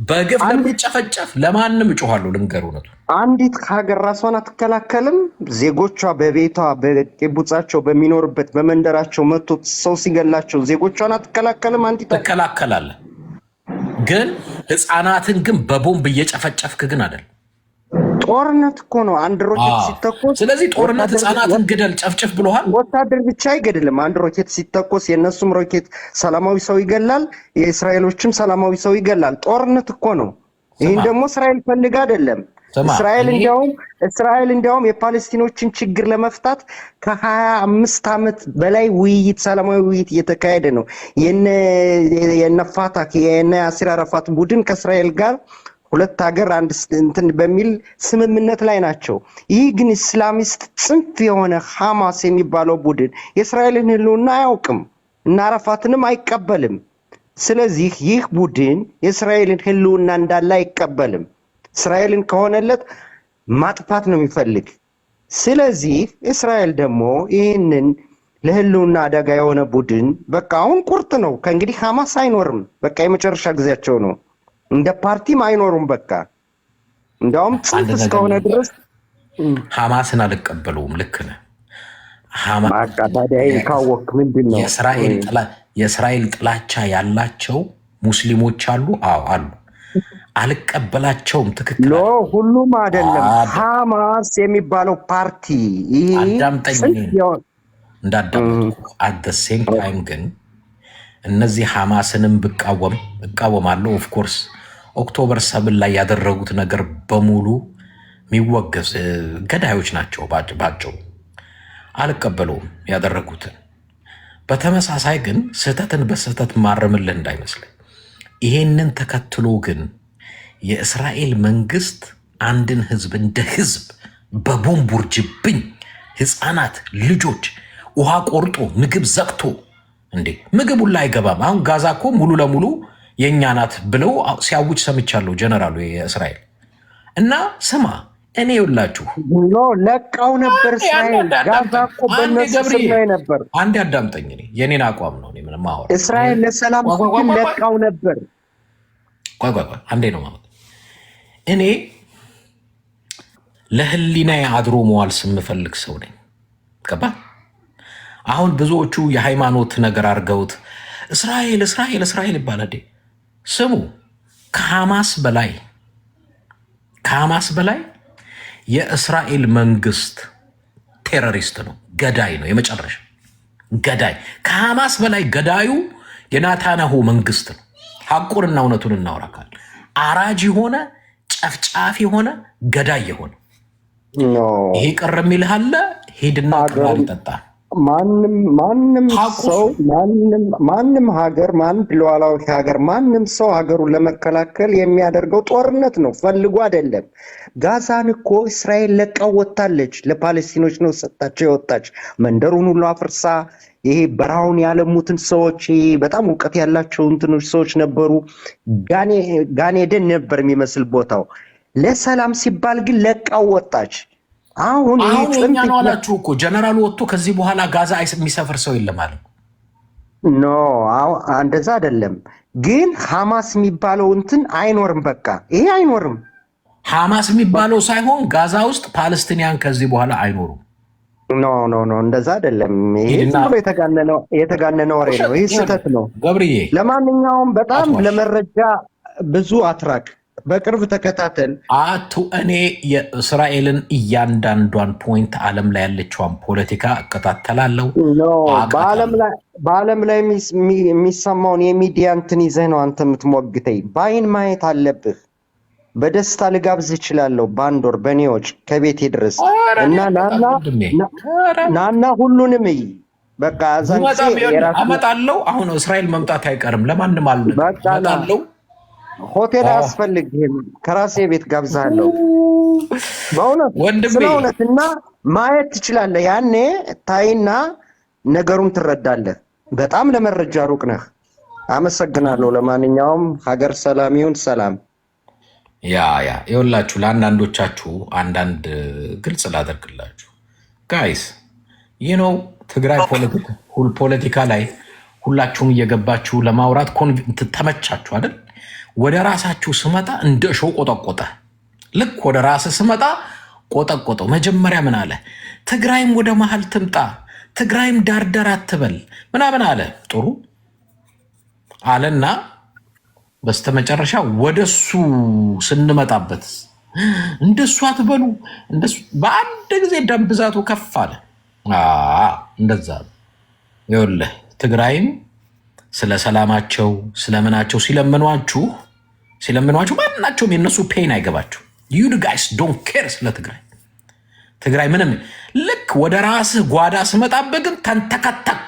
በግፍ ለሚጨፈጨፍ ለማንም እጮሃለሁ። ልንገርህ እውነቱ አንዲት ሀገር ራሷን አትከላከልም። ዜጎቿ በቤቷ በቂቡጻቸው በሚኖርበት በመንደራቸው መጥቶ ሰው ሲገላቸው ዜጎቿን አትከላከልም። አንዲት ትከላከላለህ፣ ግን ህፃናትን ግን በቦምብ እየጨፈጨፍክ ግን አይደል። ጦርነት እኮ ነው። አንድ ሮኬት ሲተኮስ፣ ስለዚህ ጦርነት ህፃናትን ግደል ጨፍጭፍ ብለዋል። ወታደር ብቻ አይገድልም። አንድ ሮኬት ሲተኮስ የእነሱም ሮኬት ሰላማዊ ሰው ይገላል፣ የእስራኤሎችም ሰላማዊ ሰው ይገላል። ጦርነት እኮ ነው። ይህን ደግሞ እስራኤል ፈልጋ አይደለም። እስራኤል እንዲያውም የፓለስቲኖችን ችግር ለመፍታት ከ25 ዓመት በላይ ውይይት፣ ሰላማዊ ውይይት እየተካሄደ ነው። የነ ፋታህ የነ ያሲር አረፋት ቡድን ከእስራኤል ጋር ሁለት ሀገር አንድ እንትን በሚል ስምምነት ላይ ናቸው። ይህ ግን እስላሚስት ጽንፍ የሆነ ሐማስ የሚባለው ቡድን የእስራኤልን ህልውና አያውቅም እና አረፋትንም አይቀበልም። ስለዚህ ይህ ቡድን የእስራኤልን ህልውና እንዳለ አይቀበልም። እስራኤልን ከሆነለት ማጥፋት ነው የሚፈልግ። ስለዚህ እስራኤል ደግሞ ይህንን ለህልውና አደጋ የሆነ ቡድን በቃ አሁን ቁርጥ ነው። ከእንግዲህ ሐማስ አይኖርም። በቃ የመጨረሻ ጊዜያቸው ነው። እንደ ፓርቲም አይኖሩም። በቃ እንዳውም ጽንፍ እስከሆነ ድረስ ሐማስን አልቀበለውም። ልክ ነህ። ታዲያ ካወቅ ምንድን ነው የእስራኤል ጥላቻ ያላቸው ሙስሊሞች አሉ። አዎ አሉ። አልቀበላቸውም። ትክክል ሁሉም አይደለም። ሐማስ የሚባለው ፓርቲ አዳምጠኝ እንዳዳምጡ አደሴም ታይም ግን እነዚህ ሐማስንም እቃወማለሁ። ኦፍኮርስ ኦክቶበር 7 ላይ ያደረጉት ነገር በሙሉ የሚወገዝ ገዳዮች ናቸው። ባጭሩ አልቀበለውም ያደረጉትን። በተመሳሳይ ግን ስህተትን በስህተት ማረምልህ እንዳይመስልህ። ይሄንን ተከትሎ ግን የእስራኤል መንግስት አንድን ህዝብ እንደ ህዝብ በቦምብ ውርጅብኝ ህፃናት፣ ልጆች ውሃ ቆርጦ ምግብ ዘግቶ እንዴ ምግቡን ላይ አይገባም። አሁን ጋዛ እኮ ሙሉ ለሙሉ የእኛ ናት ብለው ሲያውጅ ሰምቻለሁ ጀነራሉ የእስራኤል እና ስማ እኔ ይውላችሁ ለቃው ነበር እስራኤል ጋዛ እኮ በእነሱ ስር ነው ነበር። አንዴ አዳምጠኝ። እኔ የኔን አቋም ነው እኔ ምንም ማወራ እስራኤል ለሰላም ግን ለቃው ነበር። ቆይ አንዴ ነው ማለት እኔ ለህሊናዬ አድሮ መዋል ስምፈልግ ሰው ነኝ። ገባ? አሁን ብዙዎቹ የሃይማኖት ነገር አድርገውት እስራኤል እስራኤል እስራኤል ይባላል። ስሙ ከሐማስ በላይ የእስራኤል መንግስት ቴሮሪስት ነው፣ ገዳይ ነው፣ የመጨረሻ ገዳይ። ከሐማስ በላይ ገዳዩ የናታንያሁ መንግስት ነው። ሐቁንና እውነቱን እናወራካል። አራጅ የሆነ ጨፍጫፊ የሆነ ገዳይ የሆነ ይሄ ቀረ የሚልህ አለ። ሄድና ቅራሪ ጠጣ። ማንም ሰው ማንም ሀገር ማንም ሉዓላዊ ሀገር ማንም ሰው ሀገሩን ለመከላከል የሚያደርገው ጦርነት ነው፣ ፈልጎ አይደለም። ጋዛን እኮ እስራኤል ለቃው ወጣለች። ለፓለስቲኖች ነው ሰጣቸው የወጣች። መንደሩን ሁሉ አፍርሳ ይሄ በራውን ያለሙትን ሰዎች በጣም እውቀት ያላቸው እንትኖች ሰዎች ነበሩ። ጋኔደን ነበር የሚመስል ቦታው። ለሰላም ሲባል ግን ለቃው ወጣች። አሁን የኛ ነው አላችሁ እኮ ጀነራሉ ወጥቶ ከዚህ በኋላ ጋዛ የሚሰፍር ሰው የለም አለ። ኖ እንደዛ አይደለም። ግን ሐማስ የሚባለው እንትን አይኖርም። በቃ ይሄ አይኖርም። ሐማስ የሚባለው ሳይሆን ጋዛ ውስጥ ፓለስቲኒያን ከዚህ በኋላ አይኖሩም። ኖ እንደዛ አይደለም። ይሄ ዝም ብሎ የተጋነነ ወሬ ነው። ይሄ ስህተት ነው ገብርዬ። ለማንኛውም በጣም ለመረጃ ብዙ አትራቅ፣ በቅርብ ተከታተል። እኔ የእስራኤልን እያንዳንዷን ፖይንት ዓለም ላይ ያለችዋን ፖለቲካ እከታተላለሁ። በዓለም ላይ የሚሰማውን የሚዲያ እንትን ይዘህ ነው አንተ የምትሞግተኝ። በአይን ማየት አለብህ። በደስታ ልጋብዝ እችላለሁ። በአንድ ወር በኔዎች ከቤቴ ድረስ እና ናና ሁሉንም እይ። በቃ እዛን ጊዜ አመጣለሁ። አሁን እስራኤል መምጣት አይቀርም። ለማንም አልመጣለሁ። ሆቴል አያስፈልግህም። ከራሴ ቤት ጋብዛለሁ። በእውነት ስለ እውነትና ማየት ትችላለህ። ያኔ ታይና ነገሩን ትረዳለህ። በጣም ለመረጃ ሩቅ ነህ። አመሰግናለሁ። ለማንኛውም ሀገር ሰላም ይሁን። ሰላም ይኸውላችሁ፣ ለአንዳንዶቻችሁ አንዳንድ ግልጽ ላደርግላችሁ ጋይስ። ይህ ነው ትግራይ ፖለቲካ ላይ ሁላችሁም እየገባችሁ ለማውራት ተመቻችሁ አይደል? ወደ ራሳችሁ ስመጣ እንደ ሾው ቆጠቆጠ። ልክ ወደ ራስህ ስመጣ ቆጠቆጠው። መጀመሪያ ምን አለ? ትግራይም ወደ መሀል ትምጣ፣ ትግራይም ዳርዳር አትበል ምናምን አለ። ጥሩ አለና በስተመጨረሻ ወደሱ ስንመጣበት እንደሱ አትበሉ፣ እንደሱ በአንድ ጊዜ ደም ብዛቱ ከፍ አለ። እንደዛ ይኸውልህ፣ ትግራይም ስለ ሰላማቸው ስለምናቸው ሲለምኗችሁ ማናቸውም የነሱ ፔን አይገባችሁ። ዩ ጋይስ ዶንት ኬር ስለ ትግራይ ምንም። ልክ ወደ ራስህ ጓዳ ስመጣበት ግን ተንተከተክ።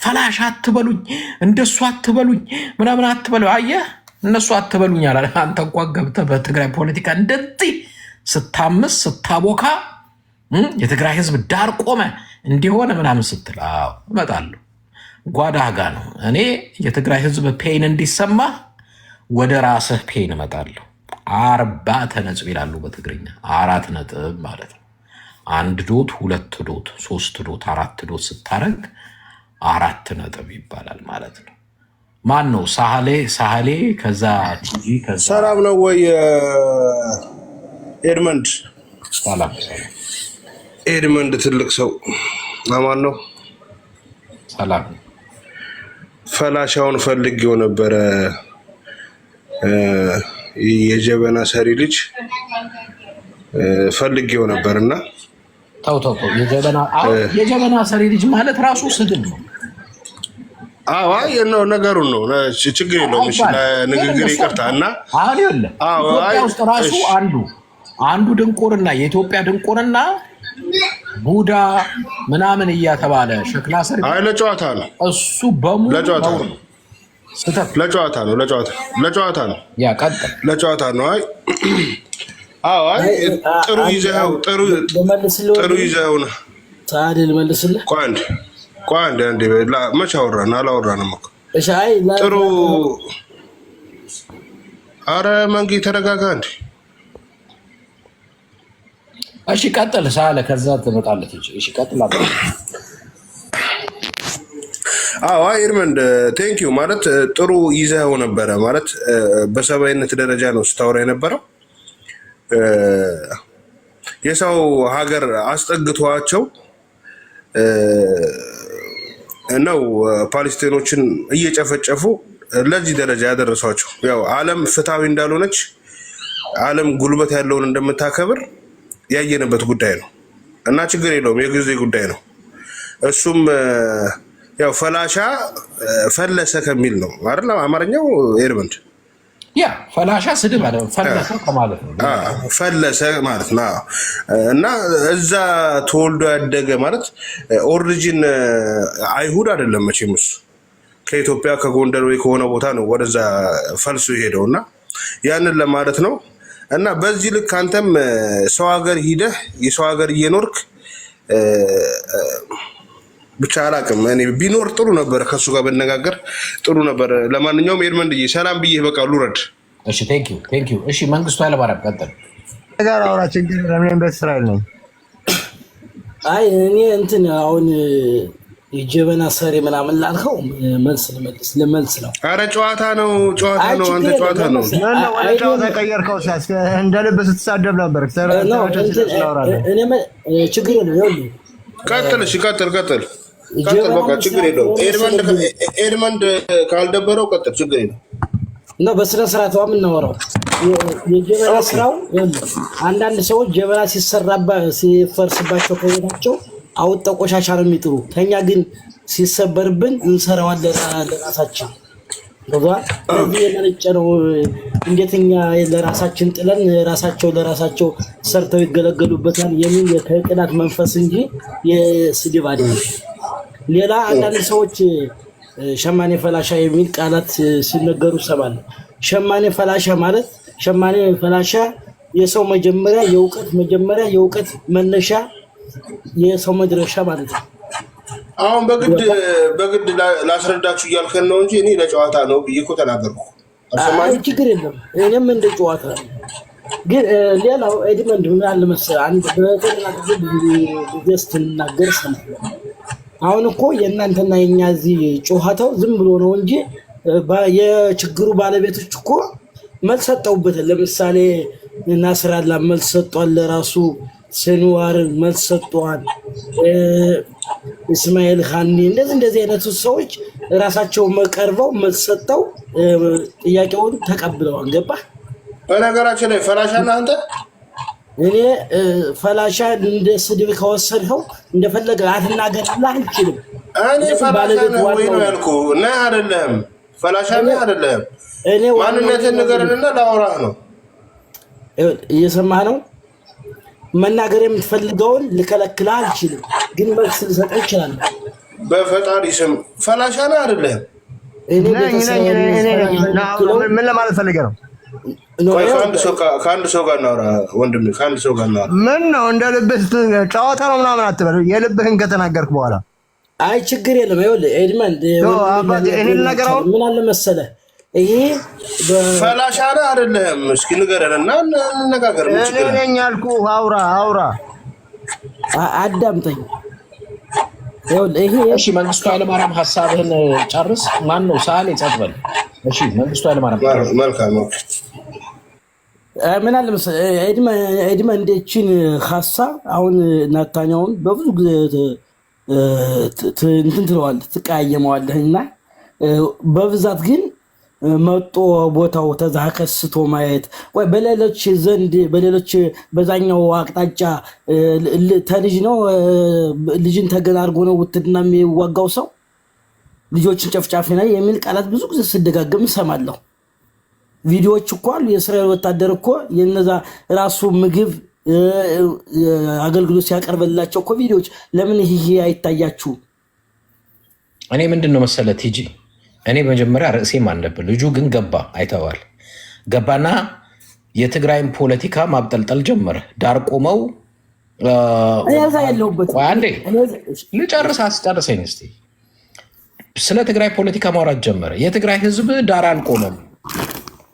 ፈላሽ አትበሉኝ፣ እንደሱ አትበሉኝ ምናምን አትበሉ። አየህ፣ እነሱ አትበሉኝ አላለ። አንተ እንኳን ገብተህ በትግራይ ፖለቲካ እንደዚህ ስታምስ ስታቦካ የትግራይ ህዝብ ዳር ቆመ እንዲሆነ ምናምን ስትል እመጣለሁ። ጓዳ ጋ ነው። እኔ የትግራይ ህዝብ ፔን እንዲሰማ ወደ ራስህ ፔን እመጣለሁ። 40 ተነጽብ ይላሉ በትግርኛ 4 ነጥብ ማለት ነው። 1 ዶት 2 ዶት 3 ዶት 4 ዶት ስታረግ 4 ነጥብ ይባላል ማለት ነው። ማን ነው ሳህሌ? ከዛ ቲጂ ከዛ ሰላም ነው ወይ ኤድመንድ? ሰላም ኤድመንድ ትልቅ ሰው አማን ነው። ሰላም ፈላሻውን ፈልጌው ነበረ። የጀበና ሰሪ ልጅ ፈልጌው ነበርና ተው የጀበና ሰሪ ልጅ ማለት ራሱ ስድብ ነው። አይ ነው ነገሩን ነው። ችግር የለውም። እሺ ለንግግር ይቅርታ። እና ኢትዮጵያ ውስጥ ራሱ አንዱ ድንቁርና የኢትዮጵያ ድንቁርና ቡዳ ምናምን እያተባለ ሸክላ ሰሪ ለጨዋታ ነው። እሱ በሙሉ ለጨዋታ ነው። ያ ቀጥል። ለጨዋታ ነው። አይ ጥሩ ይዘኸው ነው። ታዲያ ልመልስልህ። ቆይ አንዴ መች አላወራንም እኮ። እሺ አይ ጥሩ። ኧረ መንጌ ተረጋጋ እንዴ። እሺ ቀጥል ሳለ ከዛ ትመጣለች። እሺ ቀጥል። አይ ኤርመንድ ቴንክ ዩ ማለት ጥሩ ይዘኸው ነበረ ማለት በሰብአዊነት ደረጃ ነው ስታወራ የነበረው። የሰው ሀገር አስጠግቷቸው ነው ፓለስቲኖችን እየጨፈጨፉ ለዚህ ደረጃ ያደረሷቸው። ያው ዓለም ፍትሃዊ እንዳልሆነች ዓለም ጉልበት ያለውን እንደምታከብር ያየንበት ጉዳይ ነው እና ችግር የለውም፣ የጊዜ ጉዳይ ነው። እሱም ያው ፈላሻ ፈለሰ ከሚል ነው አይደል አማርኛው ኤርመንድ? ያ ፈላሻ ስድብ አለ። ፈለሰ ከማለት ነው። ፈለሰ ማለት ነው። እና እዛ ተወልዶ ያደገ ማለት ኦሪጂን አይሁድ አይደለም መቼም እሱ ከኢትዮጵያ ከጎንደር ወይ ከሆነ ቦታ ነው ወደዛ ፈልሶ የሄደውና ያንን ለማለት ነው። እና በዚህ ልክ አንተም ሰው ሀገር ሂደህ የሰው ሀገር እየኖርክ ብቻ አላቅም። እኔ ቢኖር ጥሩ ነበር፣ ከሱ ጋር በነጋገር ጥሩ ነበር። ለማንኛውም ኤድመንድዬ ሰላም ብዬ በቃ ልውረድ። እሺ ቴንክ ዩ። እሺ መንግስቱ ኃይለማርያም ቀጥል። ጋር አውራ ችግር ለምን በእስራኤል ነው? አይ እኔ እንትን አሁን የጀበና ሰሪ ምናምን ላልከው መልስ ለመልስ ነው። አረ ጨዋታ ነው አንተ ጨዋታ ነው። ወደ ጨዋታ ቀየርከው። እንደ ልብ ስትሳደብ ነበር። እኔ ችግር የለውም። ቀጥል በቃ ችግር የለውም። ኤድመንድ ካልደበረው ቀጥል ችግር የለውም። እና በስነ ስርዓት ነው የምናወራው። የጀበና ስራው አንዳንድ ሰዎች ጀበና ሲፈርስባቸው ከቤታቸው አውጥተው ቆሻሻ ነው የሚጥሩ። ከኛ ግን ሲሰበርብን እንሰራዋለን ለራሳችን። ለዚህ የመነጨ ነው። እንዴትኛ ለራሳችን ጥለን ለራሳቸው ሰርተው ይገለገሉበታል የሚል የቅናት መንፈስ እንጂ የስድብ አይደለም። ሌላ አንዳንድ ሰዎች ሸማኔ ፈላሻ የሚል ቃላት ሲነገሩ ሰማለሁ። ሸማኔ ፈላሻ የሰው የእውቀት መነሻ የሰው መድረሻ ማለት ነው። አሁን በግድ ላስረዳችሁ እያልከን ነው እንጂ እኔ ለጨዋታ ነው ብዬ እኮ ተናገርኩ። ችግር የለም። እኔም እንደ ጨዋታ ነው። ግን ሌላው ኤድመንድ ምን አለ መሰለህ አንድ በተናገር ጊዜ ስትናገር ሰማለሁ። አሁን እኮ የእናንተና የኛ እዚህ ጨዋታው ዝም ብሎ ነው እንጂ የችግሩ ባለቤቶች እኮ መልስ ሰጠውበት። ለምሳሌ ናስራላ መልስ ሰጧል ለራሱ፣ ስንዋር መልስ ሰጧል፣ እስማኤል ኻኒ እንደዚህ አይነቱ ሰዎች ራሳቸው መቀርበው መልስ ሰጠው ጥያቄውን ተቀብለዋል። ገባህ? በነገራችን ላይ ፈላሻና አንተ እኔ ፈላሻ እንደ ስድብ ከወሰድኸው እንደፈለገ አትናገርልህ አልችልም። እኔ ፈላሻ ወይ ነው ያልኩህ እና አይደለም ፈላሻ ነህ አይደለም። እኔ ማንነትን ንገረንና ላውራህ ነው። እየሰማህ ነው። መናገር የምትፈልገውን ልከለክልህ አልችልም፣ ግን መልስ ልሰጥህ እችላለሁ። በፈጣሪ ስም ፈላሻ ነህ አይደለም። ምን ለማለት ፈልገህ ነው? ከአንድ ሰው ጋር እናውራ ወንድሜ፣ ከአንድ ሰው ጋር እናውራ። ምን ነው እንደ ልብህ ጨዋታ ነው ምናምን አትበል። የልብህን ከተናገርክ በኋላ አይ ችግር የለም። ይኸውልህ ኤድመንድ ምን አለ መሰለህ፣ ይሄ ፈላሻ ነህ አይደለም? እስኪ ንገረንና እንነጋገር። እኔ ነኝ ያልኩህ። አውራ አዳምጠኝ። እሺ መንግስቱ ኃይለማርያም ሀሳብህን ጨርስ። ማን ነው ሳሌ ጸጥ በል። እሺ መንግስቱ ኃይለማርያም መልካም። ምን አለ መሰለህ ኤድመንድ እንደችን ሀሳብ አሁን ናታኛውን በብዙ ጊዜ እንትን ትለዋለህ ትቀያየመዋለህና በብዛት ግን መጦ ቦታው ተዛከስቶ ማየት ወይ በሌሎች ዘንድ በዛኛው አቅጣጫ ተልጅ ነው ልጅን ተገን አድርጎ ነው ውትድርና የሚዋጋው ሰው ልጆችን ጨፍጫፊ ነው የሚል ቃላት ብዙ ጊዜ ስደጋግም እሰማለሁ። ቪዲዮዎች እኮ አሉ። የእስራኤል ወታደር እኮ የነዛ ራሱ ምግብ አገልግሎት ሲያቀርብላቸው እኮ ቪዲዮዎች ለምን ይሄ አይታያችሁ? እኔ ምንድነው መሰለ ቲጂ፣ እኔ መጀመሪያ ርዕሴም አልነበር። ልጁ ግን አይተዋል። ገባና የትግራይን ፖለቲካ ማብጠልጠል ጀመረ። ዳር ቆመው አንዴ ልጨርስ አስጨርሰኝ እስቲ። ስለ ትግራይ ፖለቲካ ማውራት ጀመረ። የትግራይ ህዝብ ዳር አልቆመም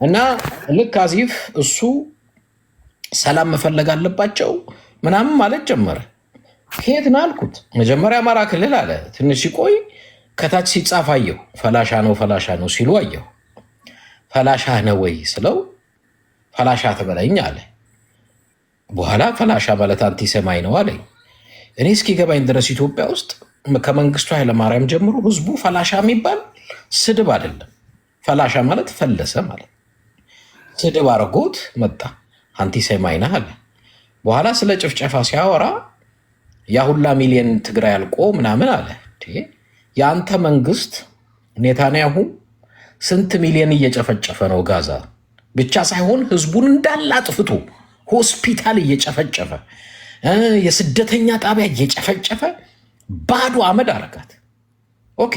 እና ልክ አዚፍ እሱ ሰላም መፈለግ አለባቸው ምናምን ማለት ጀመረ። ከየት ነው አልኩት። መጀመሪያ አማራ ክልል አለ። ትንሽ ሲቆይ ከታች ሲጻፍ አየሁ። ፈላሻ ነው ሲሉ አየሁ። ፈላሻ ነው ወይ ስለው ፈላሻ ተበላኝ አለ። በኋላ ፈላሻ ማለት አንቲሰማይ ነው አለኝ። እኔ እስኪገባኝ ድረስ ኢትዮጵያ ውስጥ ከመንግስቱ ኃይለማርያም ጀምሮ ህዝቡ ፈላሻ የሚባል ስድብ አይደለም። ፈላሻ ማለት ፈለሰ ማለት ስድብ አድርጎት መጣ። አንቲሰማይ ነህ አለ። በኋላ ስለ ጭፍጨፋ ሲያወራ ያሁላ ሚሊዮን ትግራይ አልቆ ምናምን አለ። የአንተ መንግስት ኔታንያሁ ስንት ሚሊዮን እየጨፈጨፈ ነው? ጋዛ ብቻ ሳይሆን ህዝቡን እንዳለ አጥፍቶ ሆስፒታል እየጨፈጨፈ የስደተኛ ጣቢያ እየጨፈጨፈ ባዶ አመድ አረጋት። ኦኬ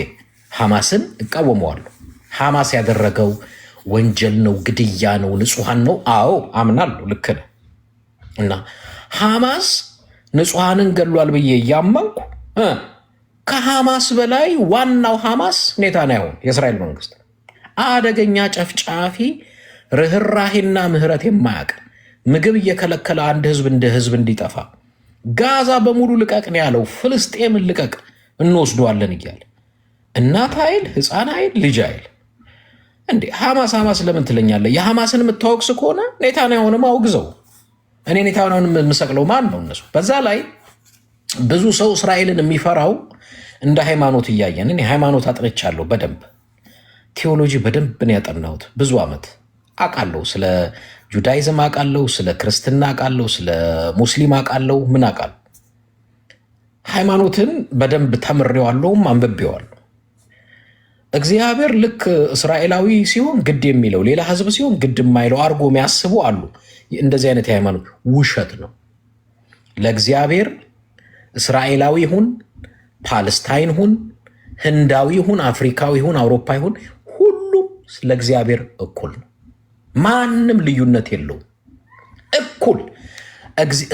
ሐማስን እቃወመዋለሁ። ሐማስ ያደረገው ወንጀል ነው፣ ግድያ ነው፣ ንጹሐን ነው። አዎ አምናለሁ፣ ልክ ነህ። እና ሐማስ ንጹሐንን ገሏል ብዬ እያመንኩ ከሐማስ በላይ ዋናው ሐማስ ኔታንያሁ የእስራኤል መንግስት አደገኛ ጨፍጫፊ፣ ርህራሄና ምህረት የማያውቅ ምግብ እየከለከለ አንድ ህዝብ እንደ ህዝብ እንዲጠፋ ጋዛ በሙሉ ልቀቅ ነው ያለው። ፍልስጤምን ልቀቅ፣ እንወስደዋለን እያለ እናት አይል ህፃን አይል ልጅ አይል እንዴ ሐማስ ለምን ትለኛለህ? የሐማስን የምታወቅስ ከሆነ ኔታንያሁንም አውግዘው። እኔ ኔታንያሁን የምሰቅለው ማን ነው? እነሱ። በዛ ላይ ብዙ ሰው እስራኤልን የሚፈራው እንደ ሃይማኖት እያየን። እኔ ሃይማኖት አጥንቻለሁ በደንብ ቴዎሎጂ በደንብ ነው ያጠናሁት። ብዙ ዓመት አውቃለሁ። ስለ ጁዳይዝም አውቃለሁ፣ ስለ ክርስትና አውቃለሁ፣ ስለ ሙስሊም አውቃለሁ። ምን አውቃለሁ? ሃይማኖትን በደንብ ተምሬዋለሁም አንብቤዋለሁ። እግዚአብሔር ልክ እስራኤላዊ ሲሆን ግድ የሚለው ሌላ ህዝብ ሲሆን ግድ የማይለው አድርጎ የሚያስቡ አሉ። እንደዚህ አይነት የሃይማኖት ውሸት ነው። ለእግዚአብሔር እስራኤላዊ ሁን፣ ፓለስታይን ሁን፣ ህንዳዊ ሁን፣ አፍሪካዊ ሁን፣ አውሮፓ ሁን፣ ሁሉም ለእግዚአብሔር እኩል ነው። ማንም ልዩነት የለውም። እኩል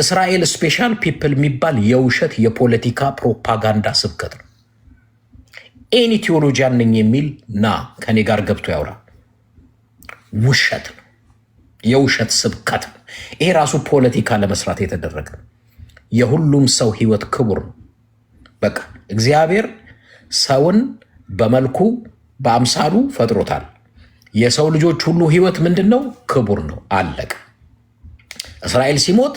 እስራኤል ስፔሻል ፒፕል የሚባል የውሸት የፖለቲካ ፕሮፓጋንዳ ስብከት ነው። ኤኒ ቴዎሎጂያን ነኝ የሚል ና ከኔ ጋር ገብቶ ያውራ። ውሸት ነው፣ የውሸት ስብከት ነው። ይሄ ራሱ ፖለቲካ ለመስራት የተደረገ ነው። የሁሉም ሰው ህይወት ክቡር ነው። በቃ እግዚአብሔር ሰውን በመልኩ በአምሳሉ ፈጥሮታል። የሰው ልጆች ሁሉ ህይወት ምንድን ነው? ክቡር ነው። አለቀ። እስራኤል ሲሞት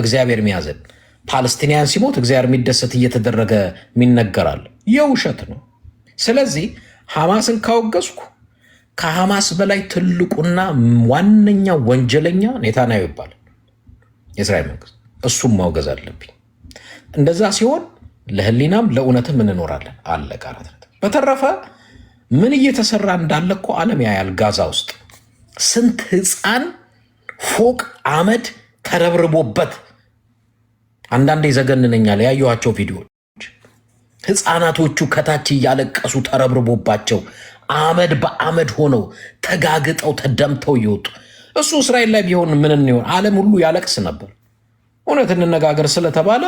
እግዚአብሔር የሚያዝን፣ ፓለስቲኒያን ሲሞት እግዚአብሔር የሚደሰት እየተደረገ የሚነገራል። የውሸት ነው። ስለዚህ ሐማስን ካወገዝኩ ከሐማስ በላይ ትልቁና ዋነኛ ወንጀለኛ ኔታንያሁ ይባላል፣ የእስራኤል መንግስት። እሱም ማውገዝ አለብኝ። እንደዛ ሲሆን ለህሊናም ለእውነትም እንኖራለን። አለቀ። በተረፈ ምን እየተሰራ እንዳለ እኮ ዓለም ያያል። ጋዛ ውስጥ ስንት ህፃን ፎቅ አመድ ተረብርቦበት፣ አንዳንዴ ዘገንነኛል ያየኋቸው ቪዲዮዎች። ህፃናቶቹ ከታች እያለቀሱ ተረብርቦባቸው አመድ በአመድ ሆነው ተጋግጠው ተደምተው እየወጡ። እሱ እስራኤል ላይ ቢሆን ምን ይሆን? ዓለም ሁሉ ያለቅስ ነበር። እውነት እንነጋገር ስለተባለ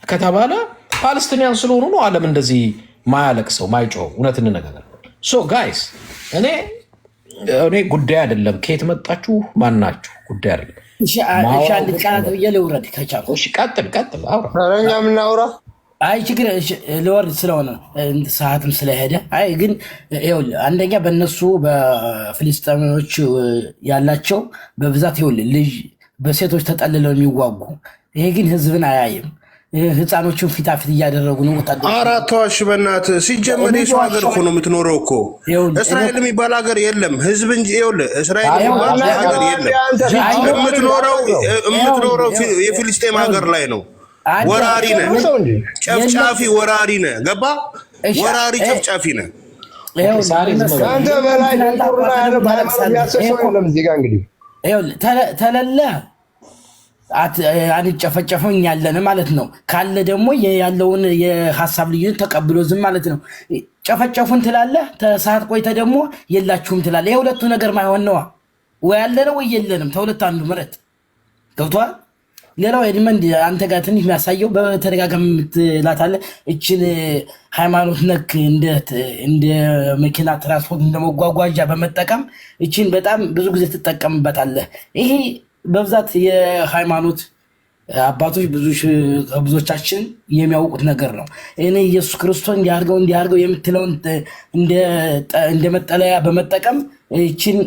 ከተባለ ፓለስቲኒያን ስለሆኑ ነው ዓለም እንደዚህ ማያለቅሰው ማይጮኸው። እውነት እንነጋገር። ሶ ጋይስ እኔ ጉዳይ አይደለም ከየት መጣችሁ ማናችሁ ጉዳይ አይደለም። አንድ ቃላት ብዬ ልውረድ ከቻልኩ። ቀጥል አውራ። እኛ የምናውራ አይ ችግር ልወርድ ስለሆነ ሰዓትም ስለሄደ፣ አይ ግን ይኸውልህ አንደኛ በእነሱ በፍልስጤሞች ያላቸው በብዛት ይኸውልህ ልጅ በሴቶች ተጠልለው የሚዋጉ፣ ይሄ ግን ህዝብን አያይም። ህፃኖችን ፊታፊት እያደረጉ ነው። አራት ዋሽ በእናትህ ሲጀመር የሰው ሀገር እኮ ነው የምትኖረው እኮ። እስራኤል የሚባል ሀገር የለም፣ ህዝብ እንጂ። ይኸውልህ እስራኤል የሚባል ሀገር የለም። የምትኖረው የፊልስጤም ሀገር ላይ ነው። ወራሪ ነህ፣ ጨፍጫፊ ወራሪ ነህ። ገባ? ወራሪ ጨፍጫፊ ነህ። ከአንተ በላይ ቁርና ያለ በሃይማኖት የሚያሰሰው የለም እዚህ ጋር። እንግዲህ ተለለ አንጨፈጨፈኝ ያለን ማለት ነው። ካለ ደግሞ ያለውን የሀሳብ ልዩነት ተቀብሎ ዝም ማለት ነው። ጨፈጨፉን ትላለህ፣ ተሰዓት ቆይተ ደግሞ የላችሁም ትላለህ። የሁለቱ ነገር ማይሆን ነዋ። ወይ ያለ ነው ወይ የለንም። ተሁለት አንዱ ምረጥ። ገብቶሃል? ሌላው ኤድመንድ አንተ ጋር ትንሽ የሚያሳየው በተደጋጋሚ የምትላታለህ እችን ሃይማኖት ነክ እንደ መኪና ትራንስፖርት እንደ መጓጓዣ በመጠቀም እችን በጣም ብዙ ጊዜ ትጠቀምበታለህ። ይሄ በብዛት የሃይማኖት አባቶች ብዙዎቻችን የሚያውቁት ነገር ነው። እኔ ኢየሱስ ክርስቶስ እንዲያርገው የምትለውን እንደ መጠለያ በመጠቀም እችን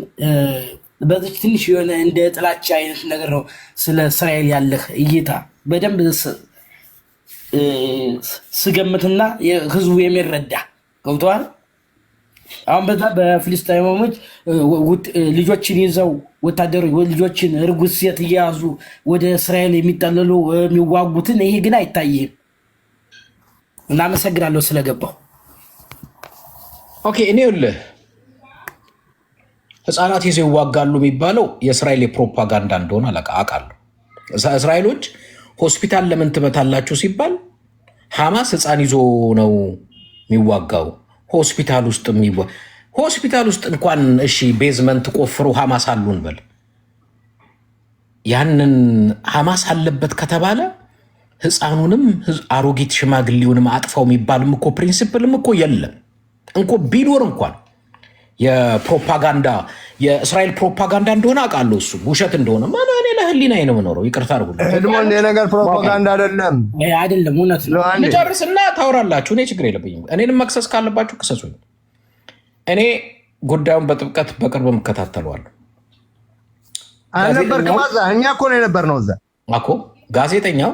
በዚህ ትንሽ የሆነ እንደ ጥላቻ አይነት ነገር ነው። ስለ እስራኤል ያለህ እይታ በደንብ ስገምትና ህዝቡ የሚረዳ ገብተዋል። አሁን በዛ በፍልስጤሞች ልጆችን ይዘው ወታደሮች ልጆችን እርጉዝ ሴት እየያዙ ወደ እስራኤል የሚጠለሉ የሚዋጉትን ይሄ ግን አይታይም። እናመሰግናለሁ ስለገባው። ኦኬ እኔ ይኸውልህ ህፃናት ይዘው ይዋጋሉ የሚባለው የእስራኤል የፕሮፓጋንዳ እንደሆነ አውቃለሁ። እስራኤሎች ሆስፒታል ለምን ትመታላችሁ ሲባል ሐማስ ህፃን ይዞ ነው የሚዋጋው። ሆስፒታል ውስጥ እንኳን እሺ ቤዝመንት ቆፍሩ ሐማስ አሉ እንበል። ያንን ሐማስ አለበት ከተባለ ህፃኑንም አሮጊት ሽማግሌውንም አጥፋው የሚባልም እኮ ፕሪንሲፕልም እኮ የለም። እንኮ ቢኖር እንኳን የፕሮፓጋንዳ የእስራኤል ፕሮፓጋንዳ እንደሆነ አውቃለሁ። እሱ ውሸት እንደሆነ ማለት እኔ ለህሊናዬ ነው የምኖረው። ይቅርታ አድርጉልኝ። ኤድሞንድ የነገር ፕሮፓጋንዳ አይደለም እውነት ነው። ልጨርስና ታወራላችሁ። እኔ ችግር የለብኝም። እኔንም መክሰስ ካለባችሁ ክሰሱኝ። እኔ ጉዳዩን በጥብቀት በቅርብ እከታተለዋለሁ። አልነበርክም እዛ? እኛ እኮ ነው የነበርነው እዛ እኮ። ጋዜጠኛው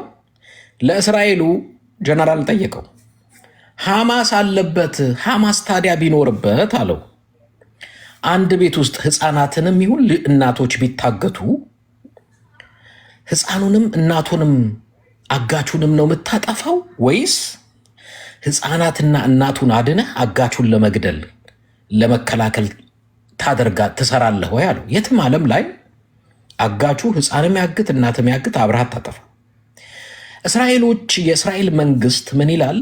ለእስራኤሉ ጀነራል ጠየቀው፣ ሐማስ አለበት፣ ሐማስ ታዲያ ቢኖርበት አለው፣ አንድ ቤት ውስጥ ህፃናትንም ይሁን እናቶች ቢታገቱ ህፃኑንም እናቱንም አጋቹንም ነው የምታጠፋው ወይስ ህፃናትና እናቱን አድነህ አጋቹን ለመግደል ለመከላከል ትሰራለህ ወይ አለው። የትም ዓለም ላይ አጋቹ ህፃንም ያግት እናትም ያግት አብረሃት ታጠፋ። እስራኤሎች የእስራኤል መንግስት ምን ይላል?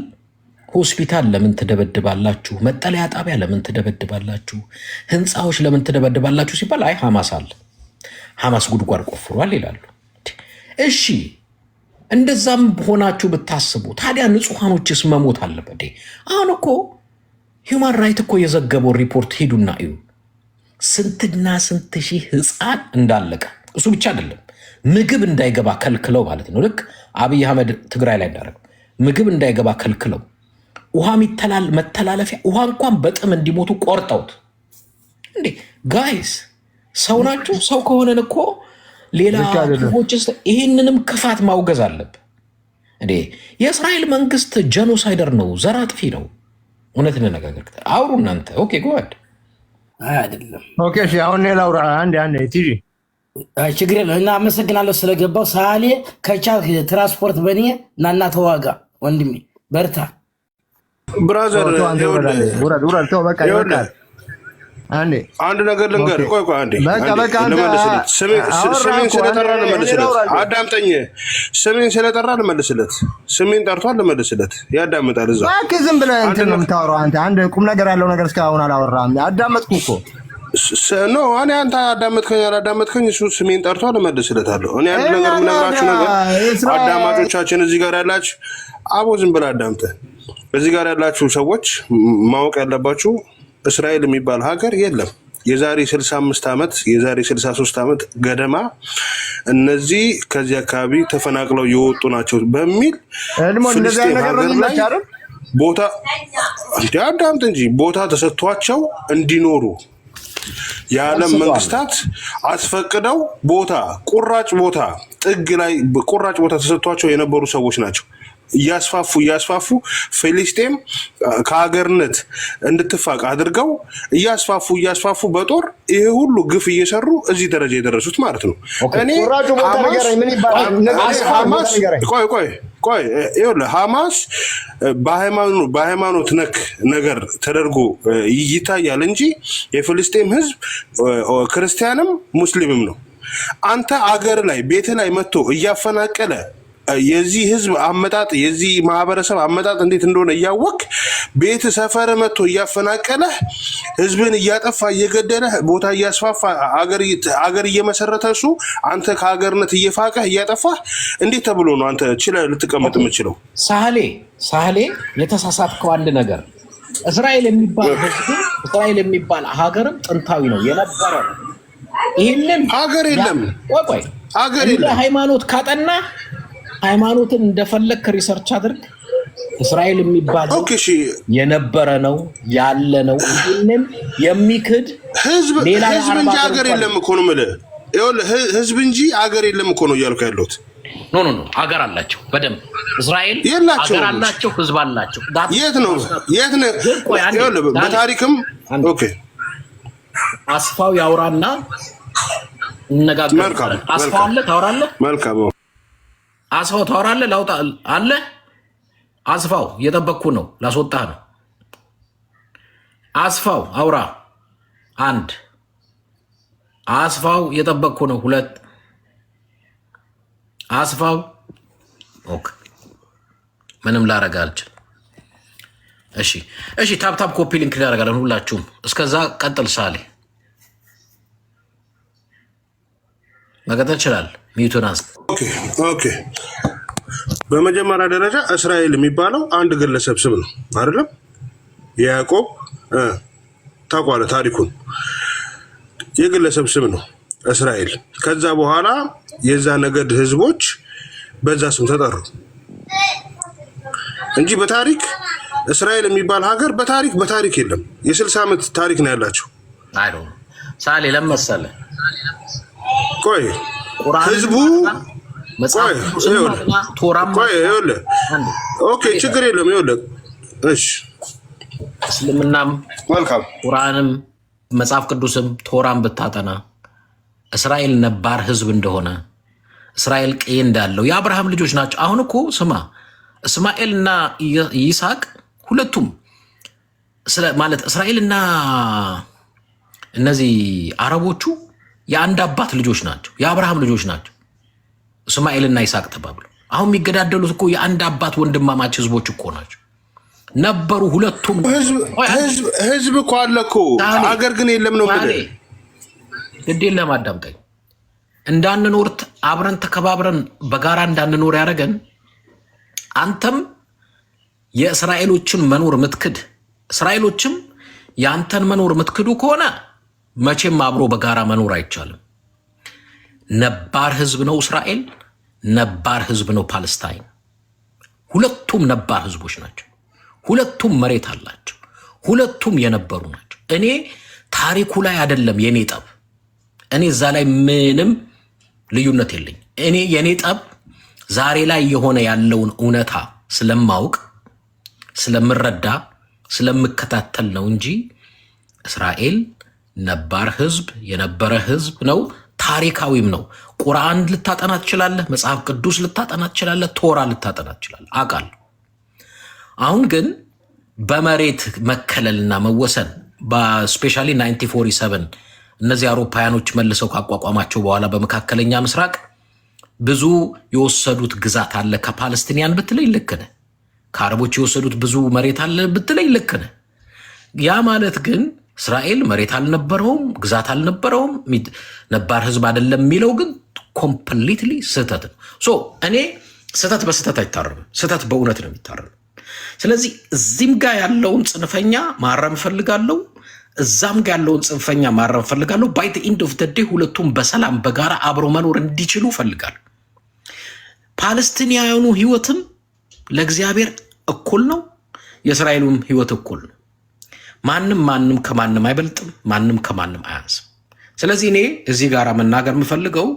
ሆስፒታል ለምን ትደበድባላችሁ? መጠለያ ጣቢያ ለምን ትደበድባላችሁ? ህንፃዎች ለምን ትደበድባላችሁ ሲባል አይ ሐማስ አለ፣ ሐማስ ጉድጓድ ቆፍሯል ይላሉ። እሺ እንደዛም ሆናችሁ ብታስቡ ታዲያ ንጹሐኖችስ መሞት አለበት? አሁን እኮ ሂውማን ራይት እኮ የዘገበው ሪፖርት ሂዱና እዩ። ስንትና ስንት ሺህ ህፃን እንዳለቀ። እሱ ብቻ አይደለም ምግብ እንዳይገባ ከልክለው ማለት ነው። ልክ አብይ አህመድ ትግራይ ላይ እንዳደረገው ምግብ እንዳይገባ ከልክለው፣ ውሃ መተላለፊያ ውሃ እንኳን በጥም እንዲሞቱ ቆርጠውት። እንዴ ጋይስ ሰው ናቸው። ሰው ከሆነን እኮ ሌላ ህዝቦችስ ይህንንም ክፋት ማውገዝ አለብህ እንዴ። የእስራኤል መንግስት ጀኖሳይደር ነው፣ ዘር አጥፊ ነው። እውነት እንነጋገር አውሩ እናንተ። ኦኬ ጎድ አይደለም። ኦኬ እሺ፣ አሁን ሌላ አውራ። አንድ ቲጂ ችግር የለም እና አመሰግናለሁ ስለገባው። ሳሌ ከቻልክ ትራንስፖርት በኔ ናና ተዋጋ ወንድሜ፣ በርታ ብራዘር። ውረድ ተው በቃ ይወቃል። አንድ ነገር ልንገር። ቆይ አንዴ ልመልስለት። ስሜን ስለጠራ ልመልስለት። አዳምጠኝ። ስሜን ስለጠራ ልመልስለት። ስሜን ጠርቷል ልመልስለት። ያዳምጣል። እዛ እባክህ ዝም ብለህ እንትን ነው የምታወራው አንተ። አንድ ቁም ነገር ያለው ነገር እስካሁን አላወራህም። አዳመጥኩ እኮ ኖ እኔ አንተ አዳመጥከኝ አላዳመጥከኝ፣ እሱ ስሜን ጠርቷል ልመልስለታለሁ። እኔ አንድ ነገር የምነግራችሁ ነገር አዳማጮቻችን እዚህ ጋር ያላችሁ አቦ ዝም ብለህ አዳምጠህ። እዚህ ጋር ያላችሁ ሰዎች ማወቅ ያለባችሁ እስራኤል የሚባል ሀገር የለም። የዛሬ 65 ዓመት የዛሬ 63 ዓመት ገደማ እነዚህ ከዚህ አካባቢ ተፈናቅለው የወጡ ናቸው በሚል ፍልስጤም ሀገር ላይ ቦታ አዳምጥ እንጂ ቦታ ተሰጥቷቸው እንዲኖሩ የዓለም መንግስታት አስፈቅደው ቦታ ቁራጭ ቦታ ጥግ ላይ ቁራጭ ቦታ ተሰጥቷቸው የነበሩ ሰዎች ናቸው። እያስፋፉ ፍልስጤም ከሀገርነት እንድትፋቅ አድርገው እያስፋፉ በጦር ይሄ ሁሉ ግፍ እየሰሩ እዚህ ደረጃ የደረሱት ማለት ነው። እኔ ሐማስ በሃይማኖት ነክ ነገር ተደርጎ ይታያል እንጂ የፍልስጤም ህዝብ ክርስቲያንም ሙስሊምም ነው። አንተ አገር ላይ ቤት ላይ መጥቶ እያፈናቀለ የዚህ ህዝብ አመጣጥ የዚህ ማህበረሰብ አመጣጥ እንዴት እንደሆነ እያወቅ ቤት ሰፈር መጥቶ እያፈናቀለ ህዝብን እያጠፋ እየገደለ ቦታ እያስፋፋ አገር እየመሰረተ እሱ አንተ ከሀገርነት እየፋቀህ እያጠፋህ እንዴት ተብሎ ነው አንተ ችለህ ልትቀመጥ የምችለው? ሳህሌ የተሳሳትከው አንድ ነገር እስራኤል የሚባል ሀገርም ጥንታዊ ነው የነበረ ነው። ይህንን ሀገር የለም ሀገር የለም። ሃይማኖት ካጠና ሃይማኖትን እንደፈለክ ሪሰርች አድርግ። እስራኤል የሚባለው የነበረ ነው ያለ ነው። ይህንን የሚክድ ህዝብ እንጂ ሀገር የለም እኮ ነው የምልህ። ህዝብ እንጂ ሀገር የለም እኮ ነው እያልኩ ያለሁት። ኖ ሀገር አላቸው በደንብ እስራኤል ሀገር አላቸው፣ ህዝብ አላቸው። የት ነው በታሪክም አስፋው ያውራና እንነጋገራለን። አስፋው አለ ታወራለህ። መልካም አስፋው ታወራለህ። ላውጣ አለ አስፋው እየጠበቅኩ ነው። ላስወጣህ ነው። አስፋው አውራ። አንድ አስፋው እየጠበቅኩ ነው። ሁለት አስፋው ኦኬ። ምንም ላረጋ አልችል። እሺ ታፕታፕ ኮፒ ሊንክ ላረጋለን ሁላችሁም። እስከዛ ቀጥል። ሳሌ መቀጠል ይችላል። ሚዩቱን አንስ። ኦኬ በመጀመሪያ ደረጃ እስራኤል የሚባለው አንድ ግለሰብ ስም ነው አይደለም? ያዕቆብ ታውቃለህ ታሪኩን። የግለሰብ ስም ነው እስራኤል። ከዛ በኋላ የዛ ነገድ ህዝቦች በዛ ስም ተጠሩ እንጂ በታሪክ እስራኤል የሚባል ሀገር በታሪክ የለም። የ60 ዓመት ታሪክ ነው ያላቸው። አይዶ ሳሌ ለመሰለ ቆይ ህዝቡ ኦኬ ችግር የለም። ይኸውልህ እሺ እስልምናም መልካም ቁርአንም መጽሐፍ ቅዱስም ቶራም ብታጠና እስራኤል ነባር ህዝብ እንደሆነ እስራኤል ቀይ እንዳለው የአብርሃም ልጆች ናቸው። አሁን እኮ ስማ እስማኤልና ይስሐቅ ሁለቱም ማለት እስራኤልና እነዚህ አረቦቹ የአንድ አባት ልጆች ናቸው፣ የአብርሃም ልጆች ናቸው። እስማኤልና ይስሐቅ ተባብለው አሁን የሚገዳደሉት እኮ የአንድ አባት ወንድማማች ህዝቦች እኮ ናቸው ነበሩ ሁለቱም። ህዝብ እኮ አለ እኮ ሀገር ግን የለም ነው ብለህ ግዴን ለማዳምጠኝ እንዳንኖር አብረን ተከባብረን በጋራ እንዳንኖር ያደረገን አንተም የእስራኤሎችን መኖር ምትክድ እስራኤሎችም የአንተን መኖር ምትክዱ ከሆነ መቼም አብሮ በጋራ መኖር አይቻልም። ነባር ህዝብ ነው እስራኤል፣ ነባር ህዝብ ነው ፓለስታይን። ሁለቱም ነባር ህዝቦች ናቸው። ሁለቱም መሬት አላቸው። ሁለቱም የነበሩ ናቸው። እኔ ታሪኩ ላይ አይደለም የኔ ጠብ፣ እኔ እዛ ላይ ምንም ልዩነት የለኝ። እኔ የኔ ጠብ ዛሬ ላይ የሆነ ያለውን እውነታ ስለማውቅ ስለምረዳ ስለምከታተል ነው እንጂ እስራኤል ነባር ህዝብ የነበረ ህዝብ ነው። ታሪካዊም ነው። ቁርአን ልታጠና ትችላለህ፣ መጽሐፍ ቅዱስ ልታጠና ትችላለህ፣ ቶራ ልታጠና ትችላለህ፣ አውቃለሁ። አሁን ግን በመሬት መከለልና መወሰን በስፔሻሊ 1947 እነዚህ አውሮፓውያኖች መልሰው ካቋቋማቸው በኋላ በመካከለኛ ምስራቅ ብዙ የወሰዱት ግዛት አለ። ከፓለስቲኒያን ብትለይ ልክ ነህ። ከአረቦች የወሰዱት ብዙ መሬት አለ ብትለይ ልክ ነህ። ያ ማለት ግን እስራኤል መሬት አልነበረውም፣ ግዛት አልነበረውም፣ ነባር ህዝብ አይደለም የሚለው ግን ኮምፕሊትሊ ስህተት ነው። እኔ ስህተት በስህተት አይታረምም፣ ስህተት በእውነት ነው የሚታረም። ስለዚህ እዚህም ጋር ያለውን ጽንፈኛ ማረም ፈልጋለሁ፣ እዛም ጋር ያለውን ጽንፈኛ ማረም ፈልጋለሁ። ባይ ዘ ኢንድ ኦፍ ዘ ዴይ ሁለቱም በሰላም በጋራ አብሮ መኖር እንዲችሉ ፈልጋለሁ። ፓለስቲናውያኑ ህይወትም ለእግዚአብሔር እኩል ነው፣ የእስራኤሉም ህይወት እኩል ነው። ማንም ከማንም አይበልጥም፣ ማንም ከማንም አያንስም። ስለዚህ እኔ እዚህ ጋር መናገር የምፈልገው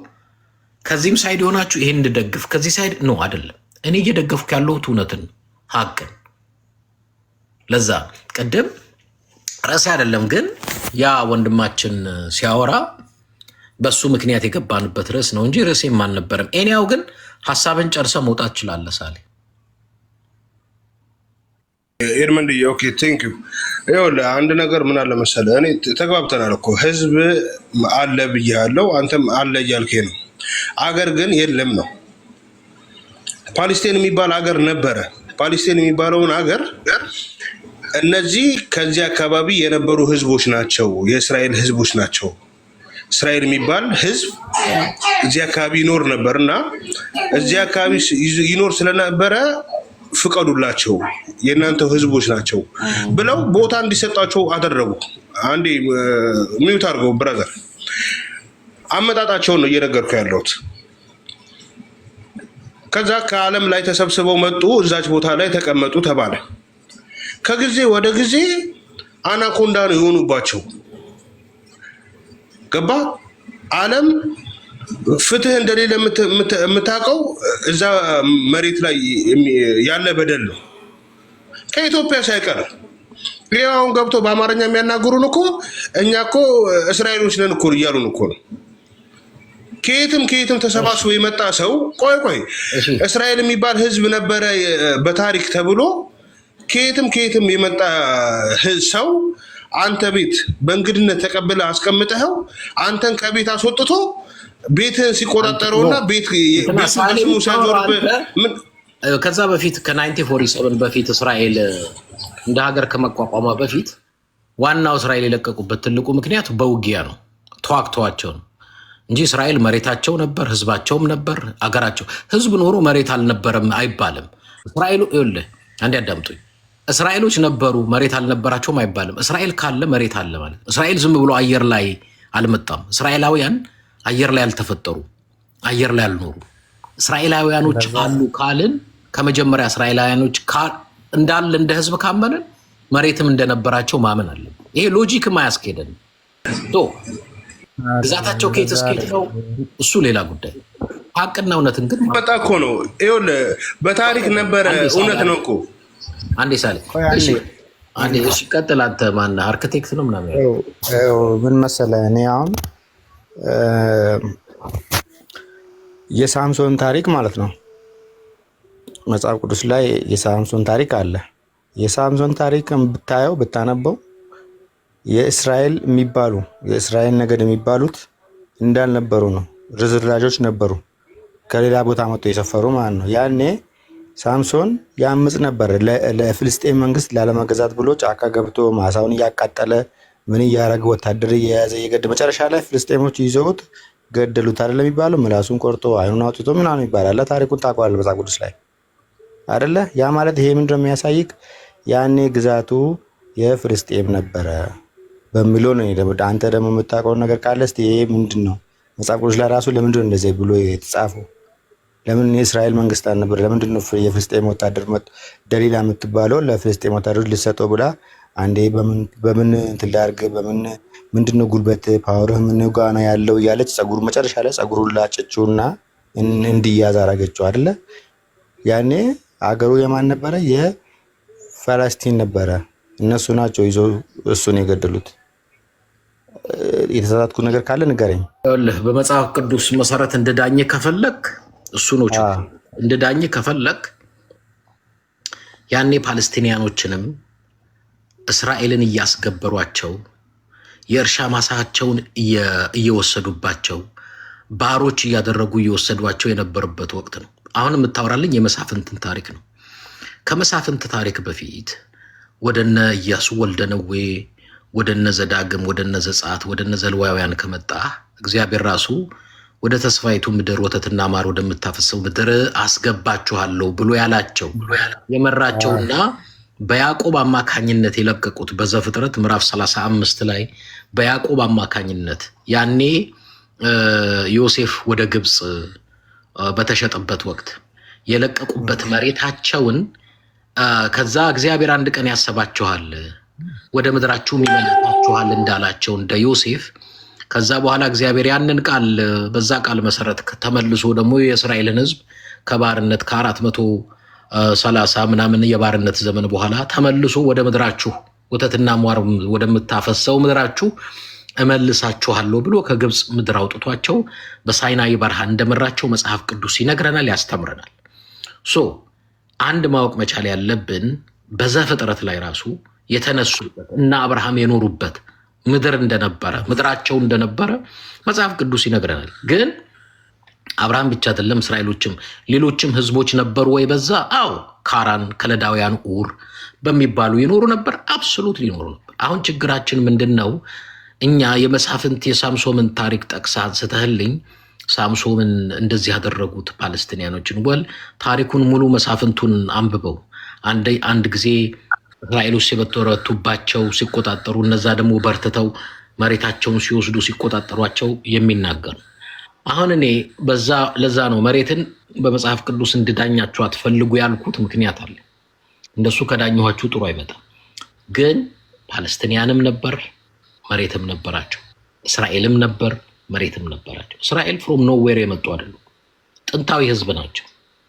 ከዚህም ሳይድ የሆናችሁ ይሄን እንድደግፍ ከዚህ ሳይድ ነው አይደለም። እኔ እየደገፍኩ ያለሁት እውነትን ሀቅን። ለዛ ቅድም ርዕሴ አይደለም ግን ያ ወንድማችን ሲያወራ በሱ ምክንያት የገባንበት ርዕስ ነው እንጂ ርዕሴም አልነበረም። እኔያው ግን ሀሳብን ጨርሰ መውጣት ትችላለህ ሳሌ። ኤርመንድ ኦኬ ቴንክ ዩ። ይኸውልህ አንድ ነገር ምን አለ መሰለህ፣ እኔ ተግባብተናል እኮ ህዝብ አለ ብያለሁ፣ አንተም አለ እያልከኝ ነው። አገር ግን የለም ነው። ፓለስቲን የሚባል አገር ነበረ። ፓለስቲን የሚባለውን አገር እነዚህ ከዚህ አካባቢ የነበሩ ህዝቦች ናቸው፣ የእስራኤል ህዝቦች ናቸው። እስራኤል የሚባል ህዝብ እዚህ አካባቢ ይኖር ነበር እና እዚህ አካባቢ ይኖር ስለነበረ ፍቀዱላቸው የእናንተው ህዝቦች ናቸው ብለው ቦታ እንዲሰጣቸው አደረጉ። አንዴ ሚዩት አድርገው ብራዘር፣ አመጣጣቸውን ነው እየነገርኩ ያለሁት። ከዛ ከዓለም ላይ ተሰብስበው መጡ፣ እዛች ቦታ ላይ ተቀመጡ ተባለ። ከጊዜ ወደ ጊዜ አናኮንዳ ነው የሆኑባቸው። ገባ? ዓለም ፍትህ እንደሌለ የምታውቀው እዛ መሬት ላይ ያለ በደል ነው። ከኢትዮጵያ ሳይቀር ይሄውን ገብቶ በአማርኛ የሚያናግሩን እኮ እኛ እኮ እስራኤሎች ነን እኮ እያሉን እኮ ነው። ከየትም ተሰባስቦ የመጣ ሰው ቆይ እስራኤል የሚባል ህዝብ ነበረ በታሪክ ተብሎ ከየትም የመጣ ሰው አንተ ቤት በእንግድነት ተቀብለ አስቀምጠኸው አንተን ከቤት አስወጥቶ ቤትህን ሲቆጣጠረውና ቤት በስሙ ሲያዞርብህ ከዛ በፊት ከ1947 በፊት እስራኤል እንደ ሀገር ከመቋቋሟ በፊት ዋናው እስራኤል የለቀቁበት ትልቁ ምክንያት በውጊያ ነው፣ ተዋግተዋቸው ነው እንጂ እስራኤል መሬታቸው ነበር፣ ህዝባቸውም ነበር፣ አገራቸው። ህዝብ ኖሮ መሬት አልነበረም አይባልም። እስራኤሉ ይኸውልህ አንዴ አዳምጡኝ። እስራኤሎች ነበሩ መሬት አልነበራቸውም አይባልም። እስራኤል ካለ መሬት አለ ማለት ነው። እስራኤል ዝም ብሎ አየር ላይ አልመጣም። እስራኤላውያን አየር ላይ አልተፈጠሩ፣ አየር ላይ አልኖሩ። እስራኤላውያኖች አሉ ካልን ከመጀመሪያ እስራኤላውያኖች እንዳለ እንደ ህዝብ ካመንን መሬትም እንደነበራቸው ማመን አለ። ይሄ ሎጂክም አያስኬደን። ግዛታቸው ከየት እስከ የት ነው እሱ ሌላ ጉዳይ። ሀቅና እውነትን ግን በጣም እኮ ነው። ይኸውልህ በታሪክ ነበረ፣ እውነት ነው እኮ። አንዴ ሳሌ አንዴ እሺ፣ ቀጥል አንተ። ማነህ? አርክቴክት ነው ምናምን። ምን መሰለህ፣ እኔ አሁን የሳምሶን ታሪክ ማለት ነው መጽሐፍ ቅዱስ ላይ የሳምሶን ታሪክ አለ። የሳምሶን ታሪክ ብታየው ብታነበው የእስራኤል የሚባሉ የእስራኤል ነገድ የሚባሉት እንዳልነበሩ ነው። ርዝራዦች ነበሩ፣ ከሌላ ቦታ መጥቶ የሰፈሩ ማለት ነው። ያኔ ሳምሶን ያምጽ ነበር ለፍልስጤም መንግስት ላለመገዛት ብሎ ጫካ ገብቶ ማሳውን እያቃጠለ ምን እያደረገ ወታደር እየያዘ የገድ መጨረሻ ላይ ፍልስጤሞች ይዘውት ገደሉት አይደለም የሚባለው። ምላሱን ቆርጦ አይኑን አውጥቶ ምናምን ይባላል። ታሪኩን ታውቀዋለህ መጽሐፍ ቅዱስ ላይ አይደለ? ያ ማለት ይሄ ምንድን ነው የሚያሳይክ? ያኔ ግዛቱ የፍልስጤም ነበረ በሚለው ነው። አንተ ደግሞ የምታውቀውን ነገር ካለ እስኪ ይሄ ምንድን ነው መጽሐፍ ቅዱስ ላይ ራሱ ለምንድን ነው እንደዚህ ብሎ የተጻፈው? ለምን የእስራኤል መንግስት አልነበረ? ለምንድን ነው የፍልስጤም ወታደር ደሊላ የምትባለው ለፍልስጤም ወታደሮች ልሰጠው ብላ አንዴ በምን እንትን ላድርግ በምን ምንድን ነው ጉልበት ፓወርህ ምን ጋር ነው ያለው እያለች ጸጉሩ መጨረሻ ላይ ጸጉሩን ላጨችውና እንዲያዝ አደረገችው አይደለ? ያኔ አገሩ የማን ነበረ? የፈለስቲን ነበረ። እነሱ ናቸው ይዞ እሱን የገደሉት። የተሳሳትኩት ነገር ካለ ንገረኝ። በመጽሐፍ ቅዱስ መሰረት እንደዳኘ ከፈለክ እሱ ነው እንደዳኘ ከፈለክ ያኔ ፓለስቲኒያኖችንም እስራኤልን እያስገበሯቸው የእርሻ ማሳቸውን እየወሰዱባቸው ባሮች እያደረጉ እየወሰዷቸው የነበረበት ወቅት ነው። አሁን የምታወራልኝ የመሳፍንትን ታሪክ ነው። ከመሳፍንት ታሪክ በፊት ወደነ ኢያሱ ወልደ ነዌ ወደነ ዘዳግም ወደነ ዘጸአት ወደነ ዘሌዋውያን ከመጣ እግዚአብሔር ራሱ ወደ ተስፋይቱ ምድር ወተትና ማር ወደምታፈሰው ምድር አስገባችኋለሁ ብሎ ያላቸው የመራቸውና በያዕቆብ አማካኝነት የለቀቁት በዘፍጥረት ምዕራፍ 35 ላይ በያዕቆብ አማካኝነት ያኔ ዮሴፍ ወደ ግብፅ በተሸጠበት ወቅት የለቀቁበት መሬታቸውን ከዛ እግዚአብሔር አንድ ቀን ያሰባችኋል ወደ ምድራችሁም ይመልሳችኋል እንዳላቸው እንደ ዮሴፍ ከዛ በኋላ እግዚአብሔር ያንን ቃል በዛ ቃል መሰረት ተመልሶ ደግሞ የእስራኤልን ሕዝብ ከባርነት ከ430 ምናምን የባርነት ዘመን በኋላ ተመልሶ ወደ ምድራችሁ ወተትና ማር ወደምታፈሰው ምድራችሁ እመልሳችኋለሁ ብሎ ከግብፅ ምድር አውጥቷቸው በሳይናይ በረሃ እንደመራቸው መጽሐፍ ቅዱስ ይነግረናል፣ ያስተምረናል። አንድ ማወቅ መቻል ያለብን በዘፍጥረት ላይ ራሱ የተነሱበት እና አብርሃም የኖሩበት ምድር እንደነበረ ምድራቸው እንደነበረ መጽሐፍ ቅዱስ ይነግረናል። ግን አብርሃም ብቻ አይደለም፣ እስራኤሎችም ሌሎችም ህዝቦች ነበሩ ወይ? በዛ አዎ፣ ካራን፣ ከለዳውያን፣ ኡር በሚባሉ ይኖሩ ነበር። አብሶሉት ሊኖሩ ነበር። አሁን ችግራችን ምንድን ነው? እኛ የመሳፍንት የሳምሶምን ታሪክ ጠቅሳ አንስተህልኝ ሳምሶምን እንደዚህ ያደረጉት ፓለስቲኒያኖችን ወል ታሪኩን ሙሉ መሳፍንቱን አንብበው አንድ ጊዜ እስራኤሎች ሲበረቱባቸው ሲቆጣጠሩ እነዛ ደግሞ በርትተው መሬታቸውን ሲወስዱ ሲቆጣጠሯቸው የሚናገሩ። አሁን እኔ ለዛ ነው መሬትን በመጽሐፍ ቅዱስ እንድዳኛችሁ አትፈልጉ ያልኩት ምክንያት አለ። እንደሱ ከዳኘኋችሁ ጥሩ አይመጣም። ግን ፓለስቲኒያንም ነበር መሬትም ነበራቸው፣ እስራኤልም ነበር መሬትም ነበራቸው። እስራኤል ፍሮም ኖዌር የመጡ አይደሉም፣ ጥንታዊ ህዝብ ናቸው።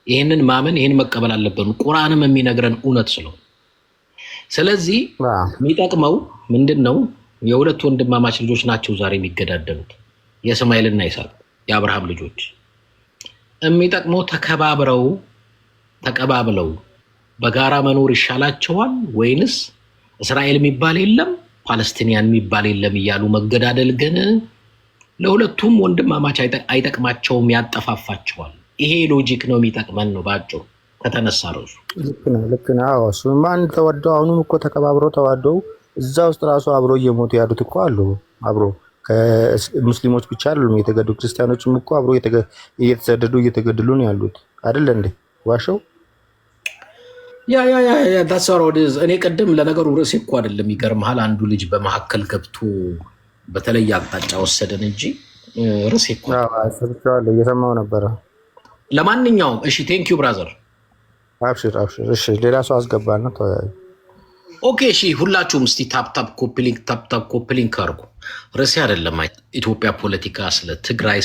ይህንን ማመን ይህን መቀበል አለብን። ቁርአንም የሚነግረን እውነት ስለሆነ ስለዚህ የሚጠቅመው ምንድን ነው? የሁለት ወንድማማች ልጆች ናቸው ዛሬ የሚገዳደሉት፣ የእስማኤልና ይስሐቅ የአብርሃም ልጆች። የሚጠቅመው ተቀባብለው በጋራ መኖር ይሻላቸዋል ወይንስ እስራኤል የሚባል የለም ፓለስቲኒያን የሚባል የለም እያሉ መገዳደል ግን ለሁለቱም ወንድማማች አይጠቅማቸውም፣ ያጠፋፋቸዋል። ይሄ ሎጂክ ነው የሚጠቅመን ነው ባጭሩ ከተነሳ ራሱ። ልክ ነው። አዎ እሱማ ተወደው አሁንም እኮ ተከባብረው ተዋደው እዛ ውስጥ ራሱ አብሮ እየሞቱ ያሉት እኮ አሉ። አብሮ ከሙስሊሞች ብቻ አይደሉም የተገደሉ፣ ክርስቲያኖችም እኮ አብሮ እየተሰደዱ እየተገደሉ ነው ያሉት አይደለ እንዴ? ዋሸው ዳሰሮ እኔ ቅድም ለነገሩ ርዕሴ እኮ አይደለም። ይገርምሃል፣ አንዱ ልጅ በመካከል ገብቶ በተለየ አቅጣጫ ወሰደን እንጂ ርዕሴ እኮ ሰብቻለሁ፣ እየሰማሁ ነበረ። ለማንኛውም እሺ፣ ቴንክ ዩ ብራዘር። አብሽር አብሽር። እሺ ሌላ ሰው አስገባና ተወያዩ። ኦኬ እሺ፣ ሁላችሁም እስቲ ታፕ ኮፕሊንክ አድርጉ። ርዕሴ አይደለም ኢትዮጵያ ፖለቲካ፣ ስለ ትግራይ